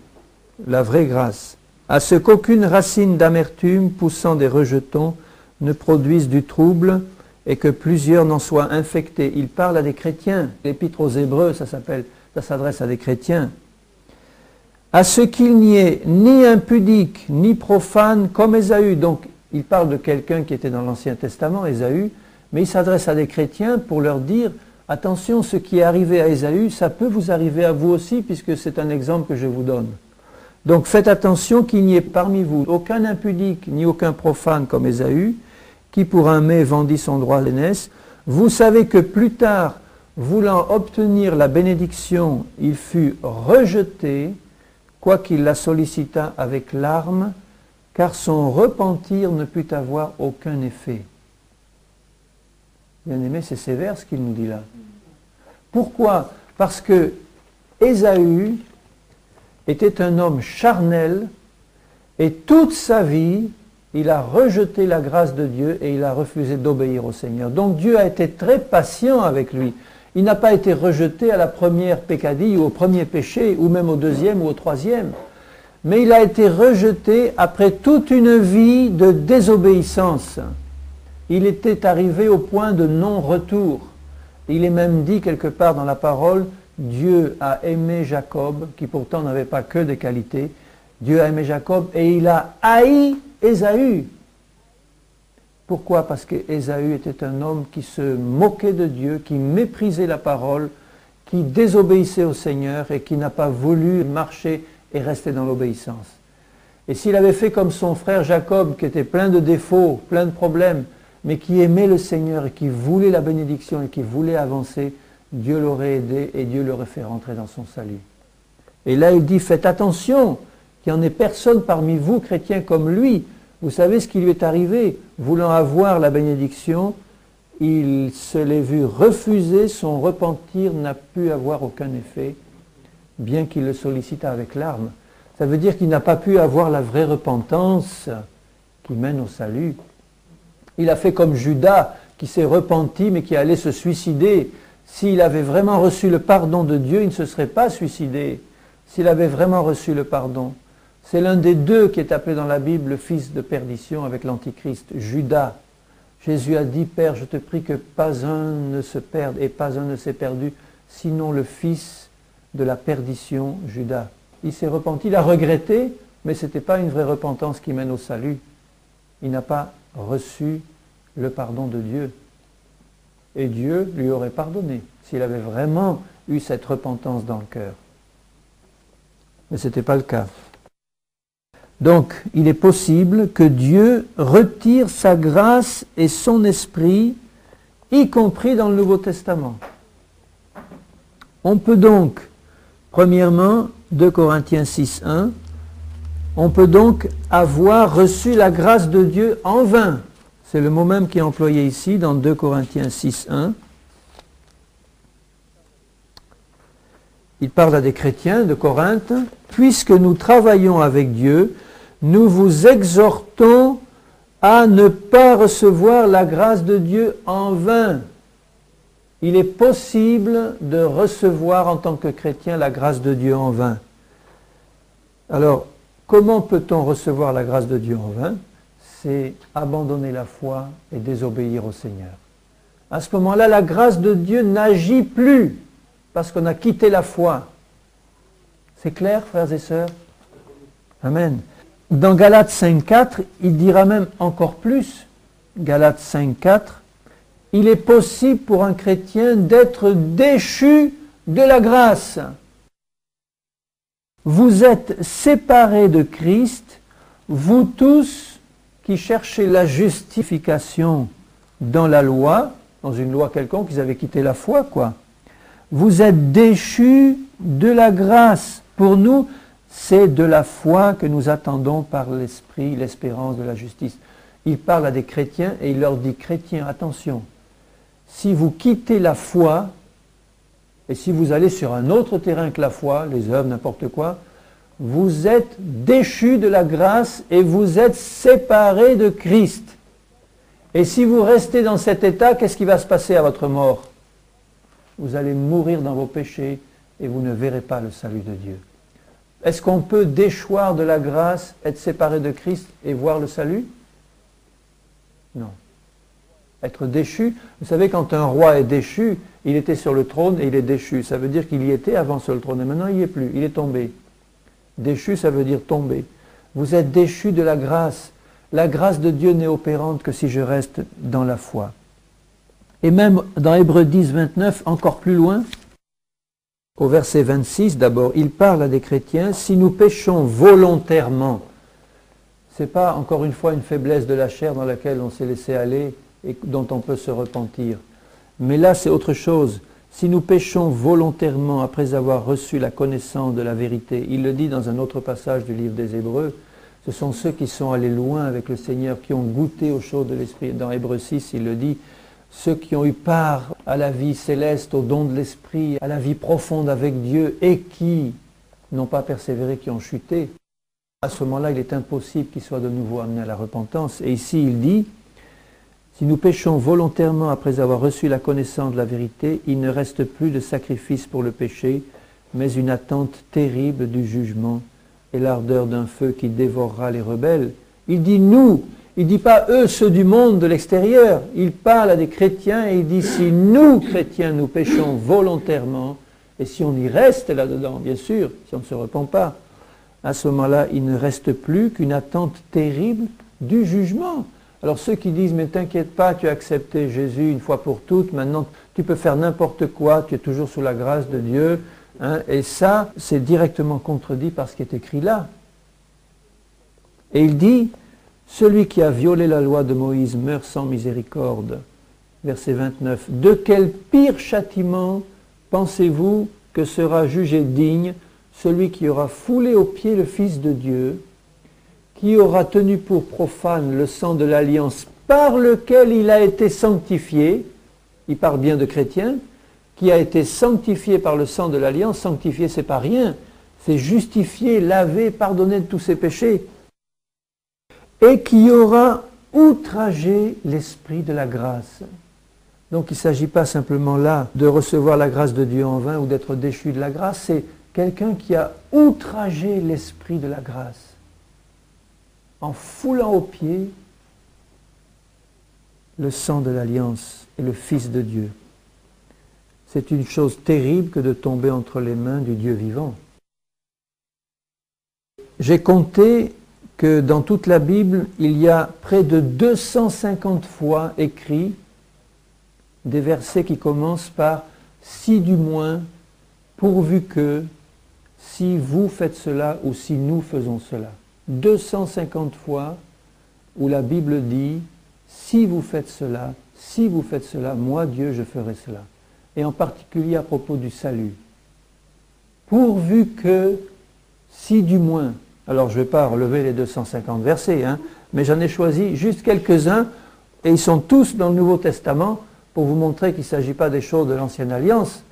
la vraie grâce, à ce qu'aucune racine d'amertume poussant des rejetons ne produise du trouble et que plusieurs n'en soient infectés. » Il parle à des chrétiens. L'Épître aux Hébreux, ça s'adresse à des chrétiens. « À ce qu'il n'y ait ni impudique, ni profane comme Ésaü. » Donc, il parle de quelqu'un qui était dans l'Ancien Testament, Ésaü, mais il s'adresse à des chrétiens pour leur dire « Attention, ce qui est arrivé à Ésaü, ça peut vous arriver à vous aussi, puisque c'est un exemple que je vous donne. Donc faites attention qu'il n'y ait parmi vous aucun impudique, ni aucun profane comme Ésaü, qui pour un mets vendit son droit à l'aînesse. Vous savez que plus tard, voulant obtenir la bénédiction, il fut rejeté, quoiqu'il la sollicita avec larmes, car son repentir ne put avoir aucun effet. » Bien aimé, c'est sévère ce qu'il nous dit là. Pourquoi ? Parce que Ésaü était un homme charnel et toute sa vie, il a rejeté la grâce de Dieu et il a refusé d'obéir au Seigneur. Donc Dieu a été très patient avec lui. Il n'a pas été rejeté à la première peccadille ou au premier péché ou même au deuxième ou au troisième. Mais il a été rejeté après toute une vie de désobéissance. Il était arrivé au point de non-retour. Il est même dit quelque part dans la parole, Dieu a aimé Jacob, qui pourtant n'avait pas que des qualités. Dieu a aimé Jacob et il a haï Ésaü. Pourquoi ? Parce qu'Ésaü était un homme qui se moquait de Dieu, qui méprisait la parole, qui désobéissait au Seigneur et qui n'a pas voulu marcher et rester dans l'obéissance. Et s'il avait fait comme son frère Jacob, qui était plein de défauts, plein de problèmes, mais qui aimait le Seigneur et qui voulait la bénédiction et qui voulait avancer, Dieu l'aurait aidé et Dieu l'aurait fait rentrer dans son salut. Et là, il dit, faites attention, qu'il n'y en ait personne parmi vous, chrétiens, comme lui. Vous savez ce qui lui est arrivé? Voulant avoir la bénédiction, il se l'est vu refuser, son repentir n'a pu avoir aucun effet, bien qu'il le sollicita avec larmes. Ça veut dire qu'il n'a pas pu avoir la vraie repentance qui mène au salut. Il a fait comme Judas, qui s'est repenti, mais qui allait se suicider. S'il avait vraiment reçu le pardon de Dieu, il ne se serait pas suicidé. S'il avait vraiment reçu le pardon. C'est l'un des deux qui est appelé dans la Bible le fils de perdition avec l'Antichrist, Judas. Jésus a dit, Père, je te prie que pas un ne se perde et pas un ne s'est perdu, sinon le fils de la perdition, Judas. Il s'est repenti, il a regretté, mais ce n'était pas une vraie repentance qui mène au salut. Il n'a pas reçu le pardon de Dieu. Et Dieu lui aurait pardonné s'il avait vraiment eu cette repentance dans le cœur. Mais ce n'était pas le cas. Donc, il est possible que Dieu retire sa grâce et son esprit, y compris dans le Nouveau Testament. On peut donc, premièrement, 2 Corinthiens 6.1, on peut donc avoir reçu la grâce de Dieu en vain. C'est le mot même qui est employé ici dans 2 Corinthiens 6.1. Il parle à des chrétiens de Corinthe. Puisque nous travaillons avec Dieu, nous vous exhortons à ne pas recevoir la grâce de Dieu en vain. Il est possible de recevoir en tant que chrétien la grâce de Dieu en vain. Alors, comment peut-on recevoir la grâce de Dieu en vain? C'est abandonner la foi et désobéir au Seigneur. À ce moment-là, la grâce de Dieu n'agit plus parce qu'on a quitté la foi. C'est clair, frères et sœurs? Amen. Dans Galates 5.4, il dira même encore plus. Galates 5.4, il est possible pour un chrétien d'être déchu de la grâce. Vous êtes séparés de Christ, vous tous qui cherchez la justification dans la loi, dans une loi quelconque, ils avaient quitté la foi, quoi. Vous êtes déchus de la grâce. Pour nous, c'est de la foi que nous attendons par l'Esprit, l'espérance de la justice. Il parle à des chrétiens et il leur dit, chrétiens, attention, si vous quittez la foi, et si vous allez sur un autre terrain que la foi, les œuvres, n'importe quoi, vous êtes déchus de la grâce et vous êtes séparés de Christ. Et si vous restez dans cet état, qu'est-ce qui va se passer à votre mort? Vous allez mourir dans vos péchés et vous ne verrez pas le salut de Dieu. Est-ce qu'on peut déchoir de la grâce, être séparé de Christ et voir le salut? Non. Être déchu, vous savez, quand un roi est déchu, il était sur le trône et il est déchu. Ça veut dire qu'il y était avant sur le trône et maintenant il n'y est plus, il est tombé. Déchu, ça veut dire tomber. Vous êtes déchu de la grâce. La grâce de Dieu n'est opérante que si je reste dans la foi. Et même dans Hébreux 10, 29, encore plus loin, au verset 26 d'abord, il parle à des chrétiens, si nous péchons volontairement, ce n'est pas encore une fois une faiblesse de la chair dans laquelle on s'est laissé aller et dont on peut se repentir. Mais là c'est autre chose. Si nous péchons volontairement après avoir reçu la connaissance de la vérité, il le dit dans un autre passage du livre des Hébreux, ce sont ceux qui sont allés loin avec le Seigneur, qui ont goûté aux choses de l'Esprit. Dans Hébreux 6, il le dit, ceux qui ont eu part à la vie céleste, au don de l'Esprit, à la vie profonde avec Dieu et qui n'ont pas persévéré, qui ont chuté. À ce moment-là, il est impossible qu'ils soient de nouveau amenés à la repentance. Et ici, il dit, si nous péchons volontairement après avoir reçu la connaissance de la vérité, il ne reste plus de sacrifice pour le péché, mais une attente terrible du jugement et l'ardeur d'un feu qui dévorera les rebelles. Il dit nous, il ne dit pas eux, ceux du monde de l'extérieur. Il parle à des chrétiens et il dit si nous, chrétiens, nous péchons volontairement, et si on y reste là-dedans, bien sûr, si on ne se repent pas, à ce moment-là, il ne reste plus qu'une attente terrible du jugement. Alors ceux qui disent, mais t'inquiète pas, tu as accepté Jésus une fois pour toutes, maintenant tu peux faire n'importe quoi, tu es toujours sous la grâce de Dieu, hein, et ça, c'est directement contredit par ce qui est écrit là. Et il dit, celui qui a violé la loi de Moïse meurt sans miséricorde. Verset 29. De quel pire châtiment pensez-vous que sera jugé digne celui qui aura foulé aux pieds le Fils de Dieu, qui aura tenu pour profane le sang de l'alliance par lequel il a été sanctifié, il parle bien de chrétiens, qui a été sanctifié par le sang de l'alliance. Sanctifié, c'est pas rien, c'est justifié, lavé, pardonné de tous ses péchés, et qui aura outragé l'esprit de la grâce. Donc il ne s'agit pas simplement là de recevoir la grâce de Dieu en vain ou d'être déchu de la grâce, c'est quelqu'un qui a outragé l'esprit de la grâce en foulant aux pieds le sang de l'alliance et le Fils de Dieu. C'est une chose terrible que de tomber entre les mains du Dieu vivant. J'ai compté que dans toute la Bible, il y a près de 250 fois écrit des versets qui commencent par « si du moins, pourvu que, si vous faites cela ou si nous faisons cela ». 250 fois où la Bible dit « si vous faites cela, moi Dieu je ferai cela ». Et en particulier à propos du salut. Pourvu que, si du moins, alors je ne vais pas relever les 250 versets, mais j'en ai choisi juste quelques-uns, et ils sont tous dans le Nouveau Testament, pour vous montrer qu'il ne s'agit pas des choses de l'Ancienne Alliance,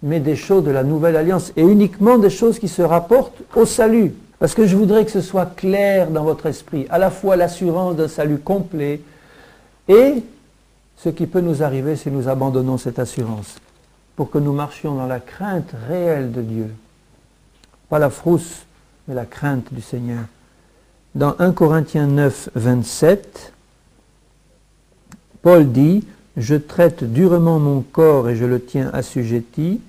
mais des choses de la Nouvelle Alliance, et uniquement des choses qui se rapportent au salut. Parce que je voudrais que ce soit clair dans votre esprit, à la fois l'assurance d'un salut complet, et ce qui peut nous arriver si nous abandonnons cette assurance, pour que nous marchions dans la crainte réelle de Dieu. Pas la frousse, mais la crainte du Seigneur. Dans 1 Corinthiens 9, 27, Paul dit « Je traite durement mon corps et je le tiens assujetti,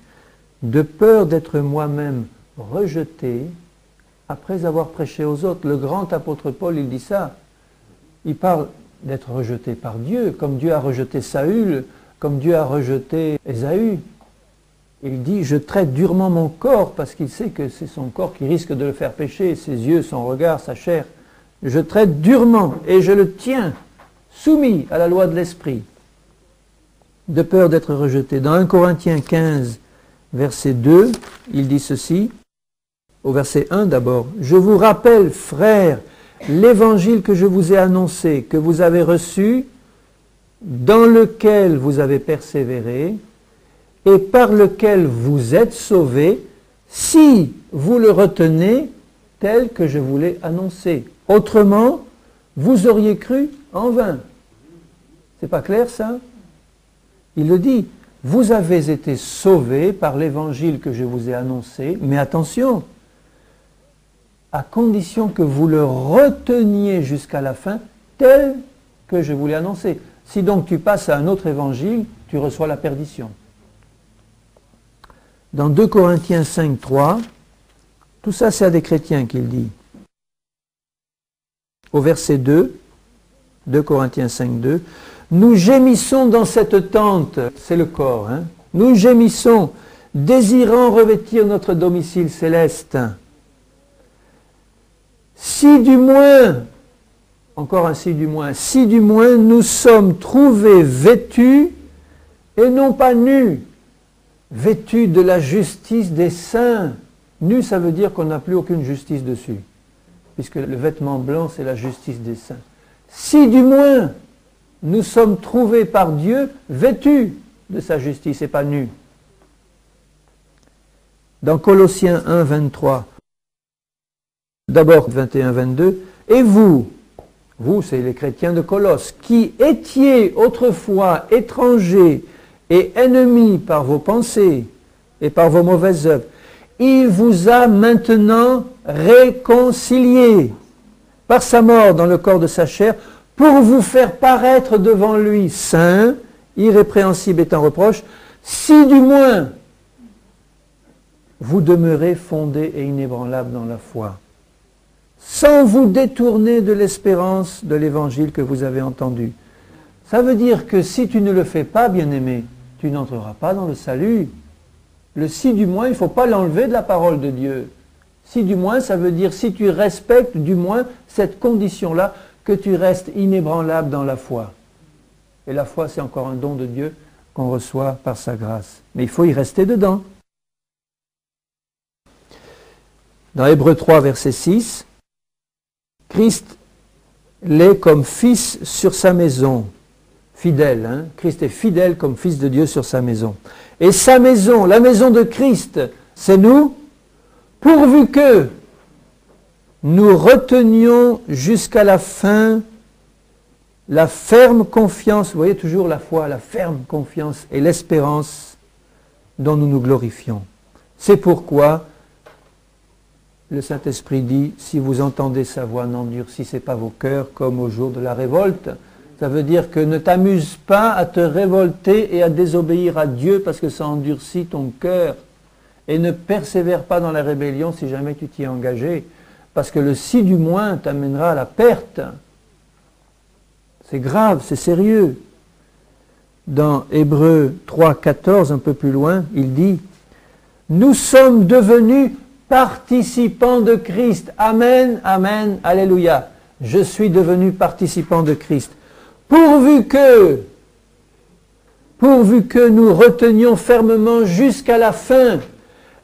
de peur d'être moi-même rejeté après avoir prêché aux autres. » Le grand apôtre Paul, il dit ça. Il parle d'être rejeté par Dieu, comme Dieu a rejeté Saül, comme Dieu a rejeté Ésaü. Il dit « Je traite durement mon corps » parce qu'il sait que c'est son corps qui risque de le faire pécher, ses yeux, son regard, sa chair. Je traite durement et je le tiens soumis à la loi de l'esprit, de peur d'être rejeté. Dans 1 Corinthiens 15, verset 2, il dit ceci, au verset 1 d'abord, « Je vous rappelle, frères, l'évangile que je vous ai annoncé, que vous avez reçu, dans lequel vous avez persévéré, et par lequel vous êtes sauvés, si vous le retenez tel que je vous l'ai annoncé. Autrement, vous auriez cru en vain. » C'est pas clair ça? Il le dit, vous avez été sauvés par l'évangile que je vous ai annoncé, mais attention, à condition que vous le reteniez jusqu'à la fin, tel que je vous l'ai annoncé. Si donc tu passes à un autre évangile, tu reçois la perdition. Dans 2 Corinthiens 5, 3, tout ça c'est à des chrétiens qu'il dit. Au verset 2, 2 Corinthiens 5, 2, nous gémissons dans cette tente, c'est le corps, nous gémissons, désirant revêtir notre domicile céleste. Si du moins, encore un si du moins nous sommes trouvés vêtus et non pas nus, vêtus de la justice des saints. Nu, ça veut dire qu'on n'a plus aucune justice dessus, puisque le vêtement blanc, c'est la justice des saints. Si du moins nous sommes trouvés par Dieu vêtus de sa justice et pas nus. Dans Colossiens 1, 23, d'abord 21, 22, et vous, c'est les chrétiens de Colosse, qui étiez autrefois étrangers et ennemis par vos pensées et par vos mauvaises œuvres, il vous a maintenant réconciliés par sa mort dans le corps de sa chair, pour vous faire paraître devant lui saint, irrépréhensible et sans reproche, si du moins vous demeurez fondés et inébranlables dans la foi, sans vous détourner de l'espérance de l'évangile que vous avez entendu. Ça veut dire que si tu ne le fais pas, bien-aimé, tu n'entreras pas dans le salut. Le si du moins, il ne faut pas l'enlever de la parole de Dieu. Si du moins, ça veut dire si tu respectes du moins cette condition-là, que tu restes inébranlable dans la foi. Et la foi, c'est encore un don de Dieu qu'on reçoit par sa grâce. Mais il faut y rester dedans. Dans Hébreux 3, verset 6, Christ l'est comme fils sur sa maison. Fidèle, hein? Christ est fidèle comme fils de Dieu sur sa maison. Et sa maison, la maison de Christ, c'est nous, pourvu que nous retenions jusqu'à la fin la ferme confiance, vous voyez toujours la foi, la ferme confiance et l'espérance dont nous nous glorifions. C'est pourquoi le Saint-Esprit dit, si vous entendez sa voix, n'endurcissez pas vos cœurs comme au jour de la révolte. Ça veut dire que ne t'amuse pas à te révolter et à désobéir à Dieu parce que ça endurcit ton cœur. Et ne persévère pas dans la rébellion si jamais tu t'y es engagé. Parce que le si du moins t'amènera à la perte. C'est grave, c'est sérieux. Dans Hébreux 3, 14, un peu plus loin, il dit « Nous sommes devenus participants de Christ. Amen, amen, alléluia. Je suis devenu participant de Christ. Pourvu que nous retenions fermement jusqu'à la fin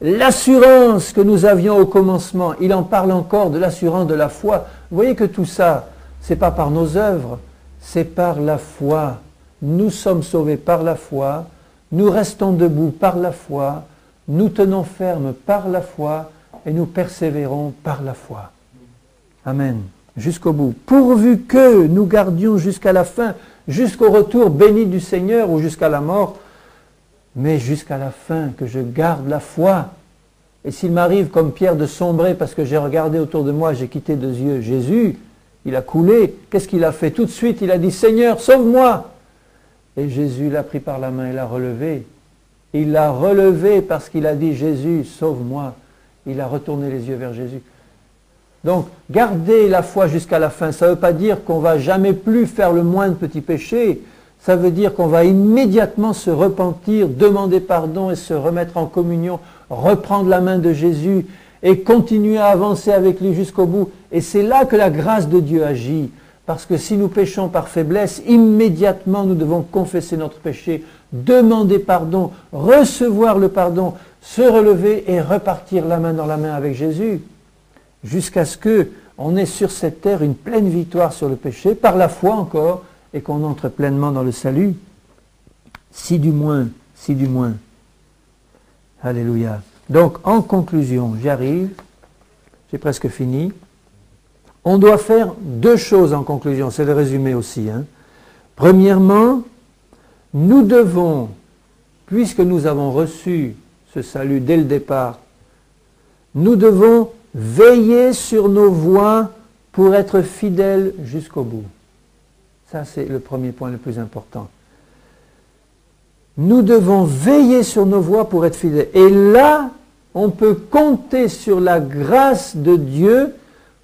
l'assurance que nous avions au commencement. » Il en parle encore de l'assurance de la foi. Vous voyez que tout ça, ce n'est pas par nos œuvres, c'est par la foi. Nous sommes sauvés par la foi, nous restons debout par la foi, nous tenons ferme par la foi et nous persévérons par la foi. Amen. Jusqu'au bout. Pourvu que nous gardions jusqu'à la fin, jusqu'au retour béni du Seigneur ou jusqu'à la mort, mais jusqu'à la fin, que je garde la foi. Et s'il m'arrive comme Pierre de sombrer parce que j'ai regardé autour de moi, j'ai quitté de yeux Jésus, il a coulé. Qu'est-ce qu'il a fait? Tout de suite, il a dit « Seigneur, sauve-moi » Et Jésus l'a pris par la main et l'a relevé. Il l'a relevé parce qu'il a dit « Jésus, sauve-moi ». Il a retourné les yeux vers Jésus. Donc, garder la foi jusqu'à la fin, ça ne veut pas dire qu'on ne va jamais plus faire le moindre petit péché. Ça veut dire qu'on va immédiatement se repentir, demander pardon et se remettre en communion, reprendre la main de Jésus et continuer à avancer avec lui jusqu'au bout. Et c'est là que la grâce de Dieu agit. Parce que si nous péchons par faiblesse, immédiatement nous devons confesser notre péché, demander pardon, recevoir le pardon, se relever et repartir la main dans la main avec Jésus. Jusqu'à ce qu'on ait sur cette terre une pleine victoire sur le péché, par la foi encore, et qu'on entre pleinement dans le salut. Si du moins. Alléluia. Donc, en conclusion, j'arrive, j'ai presque fini. On doit faire deux choses en conclusion, c'est le résumé aussi. Hein. Premièrement, nous devons, puisque nous avons reçu ce salut dès le départ, nous devons veiller sur nos voies pour être fidèles jusqu'au bout. Ça, c'est le premier point le plus important. Nous devons veiller sur nos voies pour être fidèles. Et là, on peut compter sur la grâce de Dieu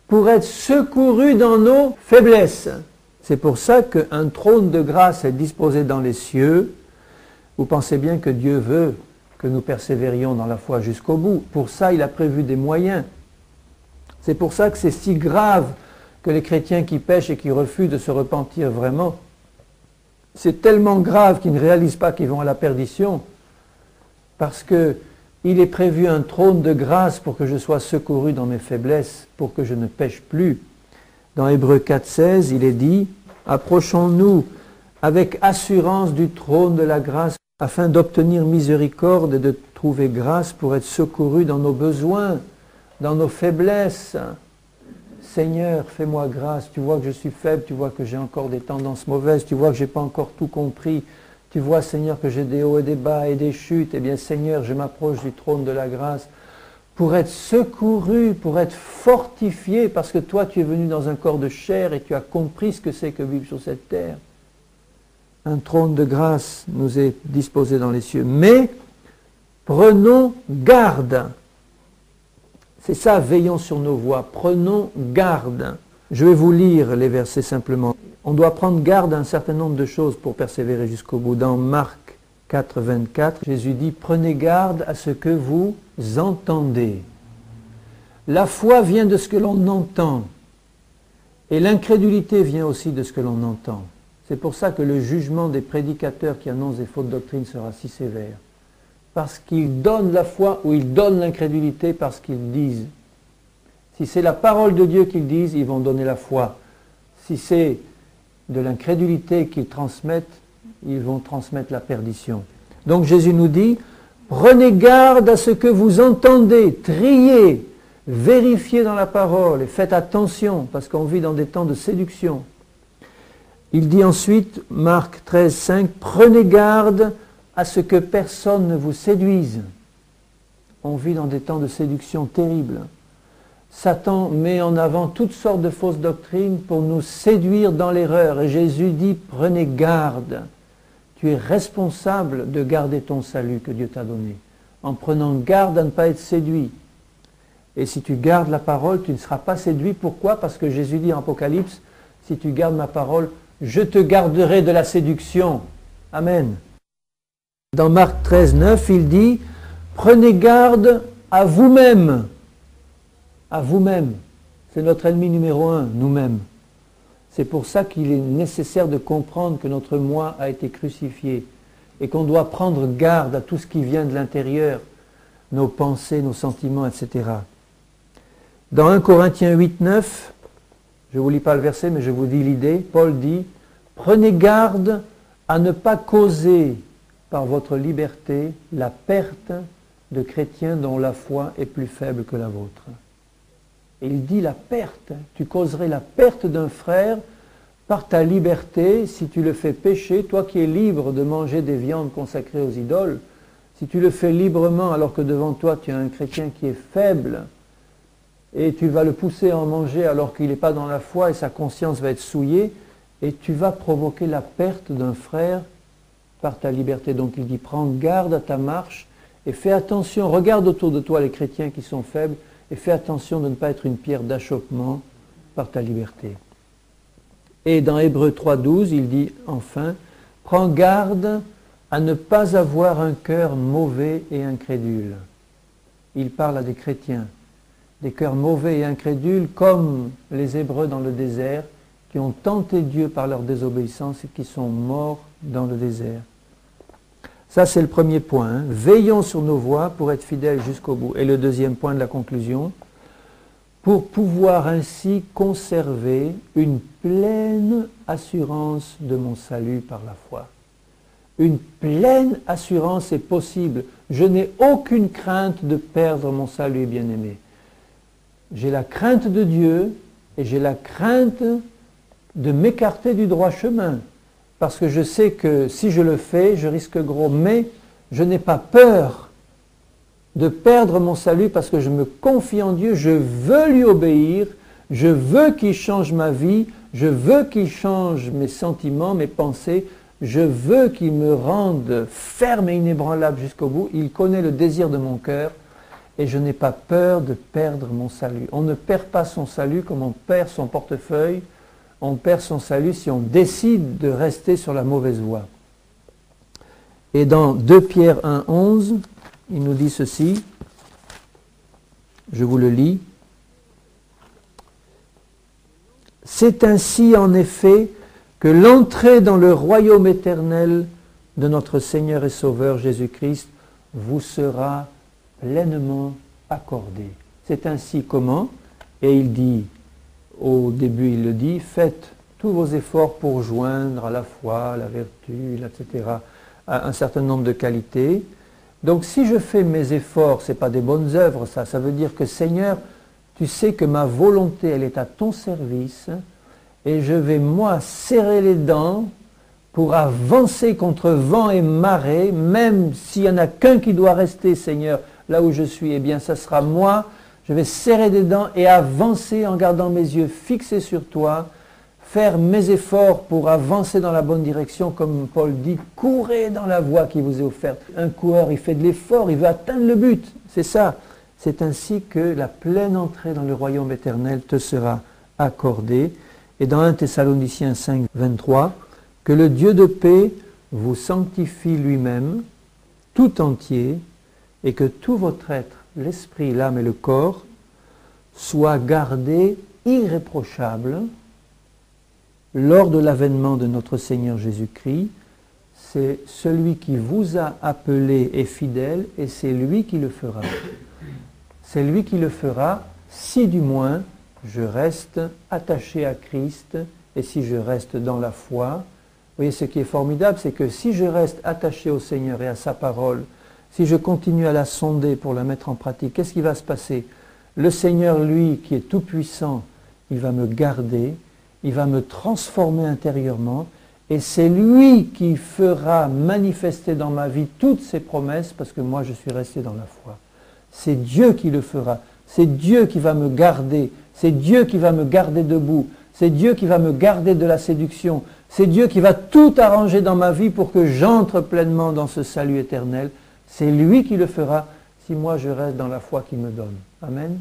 pour être secouru dans nos faiblesses. C'est pour ça qu'un trône de grâce est disposé dans les cieux. Vous pensez bien que Dieu veut que nous persévérions dans la foi jusqu'au bout. Pour ça, il a prévu des moyens. C'est pour ça que c'est si grave que les chrétiens qui pêchent et qui refusent de se repentir vraiment, c'est tellement grave qu'ils ne réalisent pas qu'ils vont à la perdition, parce qu'il est prévu un trône de grâce pour que je sois secouru dans mes faiblesses, pour que je ne pêche plus. Dans Hébreux 4,16, il est dit « Approchons-nous avec assurance du trône de la grâce, afin d'obtenir miséricorde et de trouver grâce pour être secouru dans nos besoins, dans nos faiblesses. » Seigneur, fais-moi grâce, tu vois que je suis faible, tu vois que j'ai encore des tendances mauvaises, tu vois que je n'ai pas encore tout compris, tu vois Seigneur que j'ai des hauts et des bas et des chutes, eh bien Seigneur, je m'approche du trône de la grâce pour être secouru, pour être fortifié, parce que toi tu es venu dans un corps de chair et tu as compris ce que c'est que vivre sur cette terre. Un trône de grâce nous est disposé dans les cieux, mais prenons garde. C'est ça, veillons sur nos voies, prenons garde. Je vais vous lire les versets simplement. On doit prendre garde à un certain nombre de choses pour persévérer jusqu'au bout. Dans Marc 4, 24, Jésus dit « Prenez garde à ce que vous entendez. » La foi vient de ce que l'on entend. Et l'incrédulité vient aussi de ce que l'on entend. C'est pour ça que le jugement des prédicateurs qui annoncent des fausses doctrines sera si sévère. Parce qu'ils donnent la foi ou ils donnent l'incrédulité parce qu'ils disent Si c'est la parole de Dieu qu'ils disent, ils vont donner la foi. Si c'est de l'incrédulité qu'ils transmettent, ils vont transmettre la perdition. Donc Jésus nous dit, prenez garde à ce que vous entendez, triez, vérifiez dans la parole et faites attention, parce qu'on vit dans des temps de séduction. Il dit ensuite, Marc 13, 5, prenez garde à ce que personne ne vous séduise. On vit dans des temps de séduction terribles. Satan met en avant toutes sortes de fausses doctrines pour nous séduire dans l'erreur. Et Jésus dit, prenez garde. Tu es responsable de garder ton salut que Dieu t'a donné, en prenant garde à ne pas être séduit. Et si tu gardes la parole, tu ne seras pas séduit. Pourquoi? Parce que Jésus dit en Apocalypse, si tu gardes ma parole, je te garderai de la séduction. Amen. Dans Marc 13, 9, il dit, prenez garde à vous-même. À vous-même. C'est notre ennemi numéro 1, nous-mêmes. C'est pour ça qu'il est nécessaire de comprendre que notre moi a été crucifié et qu'on doit prendre garde à tout ce qui vient de l'intérieur, nos pensées, nos sentiments, etc. Dans 1 Corinthiens 8, 9, je ne vous lis pas le verset, mais je vous dis l'idée, Paul dit, prenez garde à ne pas causer par votre liberté la perte de chrétiens dont la foi est plus faible que la vôtre. Et il dit la perte, tu causerais la perte d'un frère par ta liberté si tu le fais pécher, toi qui es libre de manger des viandes consacrées aux idoles, si tu le fais librement alors que devant toi tu as un chrétien qui est faible et tu vas le pousser à en manger alors qu'il n'est pas dans la foi et sa conscience va être souillée et tu vas provoquer la perte d'un frère par ta liberté. Donc il dit prends garde à ta marche et fais attention, regarde autour de toi les chrétiens qui sont faibles et fais attention de ne pas être une pierre d'achoppement par ta liberté. Et dans Hébreux 3.12, il dit enfin, prends garde à ne pas avoir un cœur mauvais et incrédule. Il parle à des chrétiens, des cœurs mauvais et incrédules comme les Hébreux dans le désert, qui ont tenté Dieu par leur désobéissance et qui sont morts dans le désert. Ça, c'est le premier point. Hein. Veillons sur nos voies pour être fidèles jusqu'au bout. Et le deuxième point de la conclusion, pour pouvoir ainsi conserver une pleine assurance de mon salut par la foi. Une pleine assurance est possible. Je n'ai aucune crainte de perdre mon salut, bien-aimé. J'ai la crainte de Dieu et j'ai la crainte de m'écarter du droit chemin. Parce que je sais que si je le fais, je risque gros. Mais je n'ai pas peur de perdre mon salut parce que je me confie en Dieu, je veux lui obéir, je veux qu'il change ma vie, je veux qu'il change mes sentiments, mes pensées, je veux qu'il me rende ferme et inébranlable jusqu'au bout. Il connaît le désir de mon cœur et je n'ai pas peur de perdre mon salut. On ne perd pas son salut comme on perd son portefeuille. On perd son salut si on décide de rester sur la mauvaise voie. Et dans 2 Pierre 1,11, il nous dit ceci, je vous le lis. C'est ainsi en effet que l'entrée dans le royaume éternel de notre Seigneur et Sauveur Jésus-Christ vous sera pleinement accordée. C'est ainsi comment? Et il dit, au début il le dit, faites tous vos efforts pour joindre à la foi, à la vertu, etc., à un certain nombre de qualités. Donc si je fais mes efforts, ce n'est pas des bonnes œuvres, ça veut dire que Seigneur, tu sais que ma volonté, elle est à ton service, et je vais moi serrer les dents pour avancer contre vent et marée, même s'il n'y en a qu'un qui doit rester, Seigneur, là où je suis, eh bien ça sera moi. Je vais serrer des dents et avancer en gardant mes yeux fixés sur toi, faire mes efforts pour avancer dans la bonne direction, comme Paul dit, courez dans la voie qui vous est offerte. Un coureur, il fait de l'effort, il veut atteindre le but. C'est ça. C'est ainsi que la pleine entrée dans le royaume éternel te sera accordée. Et dans 1 Thessaloniciens 5, 23, que le Dieu de paix vous sanctifie lui-même, tout entier, et que tout votre être, l'esprit, l'âme et le corps, soient gardés irréprochables lors de l'avènement de notre Seigneur Jésus-Christ. C'est celui qui vous a appelé est fidèle et c'est lui qui le fera. C'est lui qui le fera si du moins je reste attaché à Christ et si je reste dans la foi. Vous voyez, ce qui est formidable, c'est que si je reste attaché au Seigneur et à sa parole, si je continue à la sonder pour la mettre en pratique, qu'est-ce qui va se passer? Le Seigneur, lui, qui est tout-puissant, il va me garder, il va me transformer intérieurement, et c'est lui qui fera manifester dans ma vie toutes ses promesses, parce que moi je suis resté dans la foi. C'est Dieu qui le fera, c'est Dieu qui va me garder, c'est Dieu qui va me garder debout, c'est Dieu qui va me garder de la séduction, c'est Dieu qui va tout arranger dans ma vie pour que j'entre pleinement dans ce salut éternel. C'est lui qui le fera si moi je reste dans la foi qu'il me donne. Amen.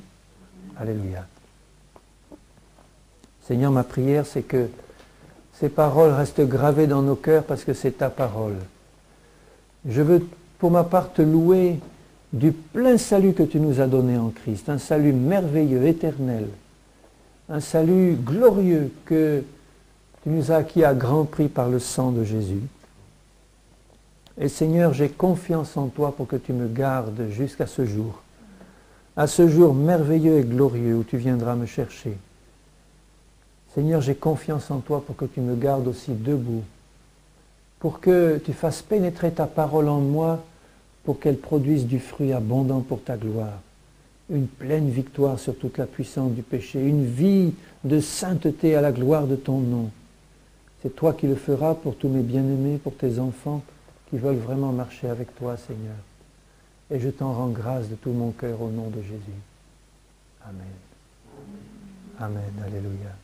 Alléluia. Seigneur, ma prière, c'est que ces paroles restent gravées dans nos cœurs parce que c'est ta parole. Je veux pour ma part te louer du plein salut que tu nous as donné en Christ, un salut merveilleux, éternel, un salut glorieux que tu nous as acquis à grand prix par le sang de Jésus. Et Seigneur, j'ai confiance en toi pour que tu me gardes jusqu'à ce jour merveilleux et glorieux où tu viendras me chercher. Seigneur, j'ai confiance en toi pour que tu me gardes aussi debout, pour que tu fasses pénétrer ta parole en moi, pour qu'elle produise du fruit abondant pour ta gloire, une pleine victoire sur toute la puissance du péché, une vie de sainteté à la gloire de ton nom. C'est toi qui le feras pour tous mes bien-aimés, pour tes enfants qui veulent vraiment marcher avec toi, Seigneur. Et je t'en rends grâce de tout mon cœur au nom de Jésus. Amen. Amen. Alléluia.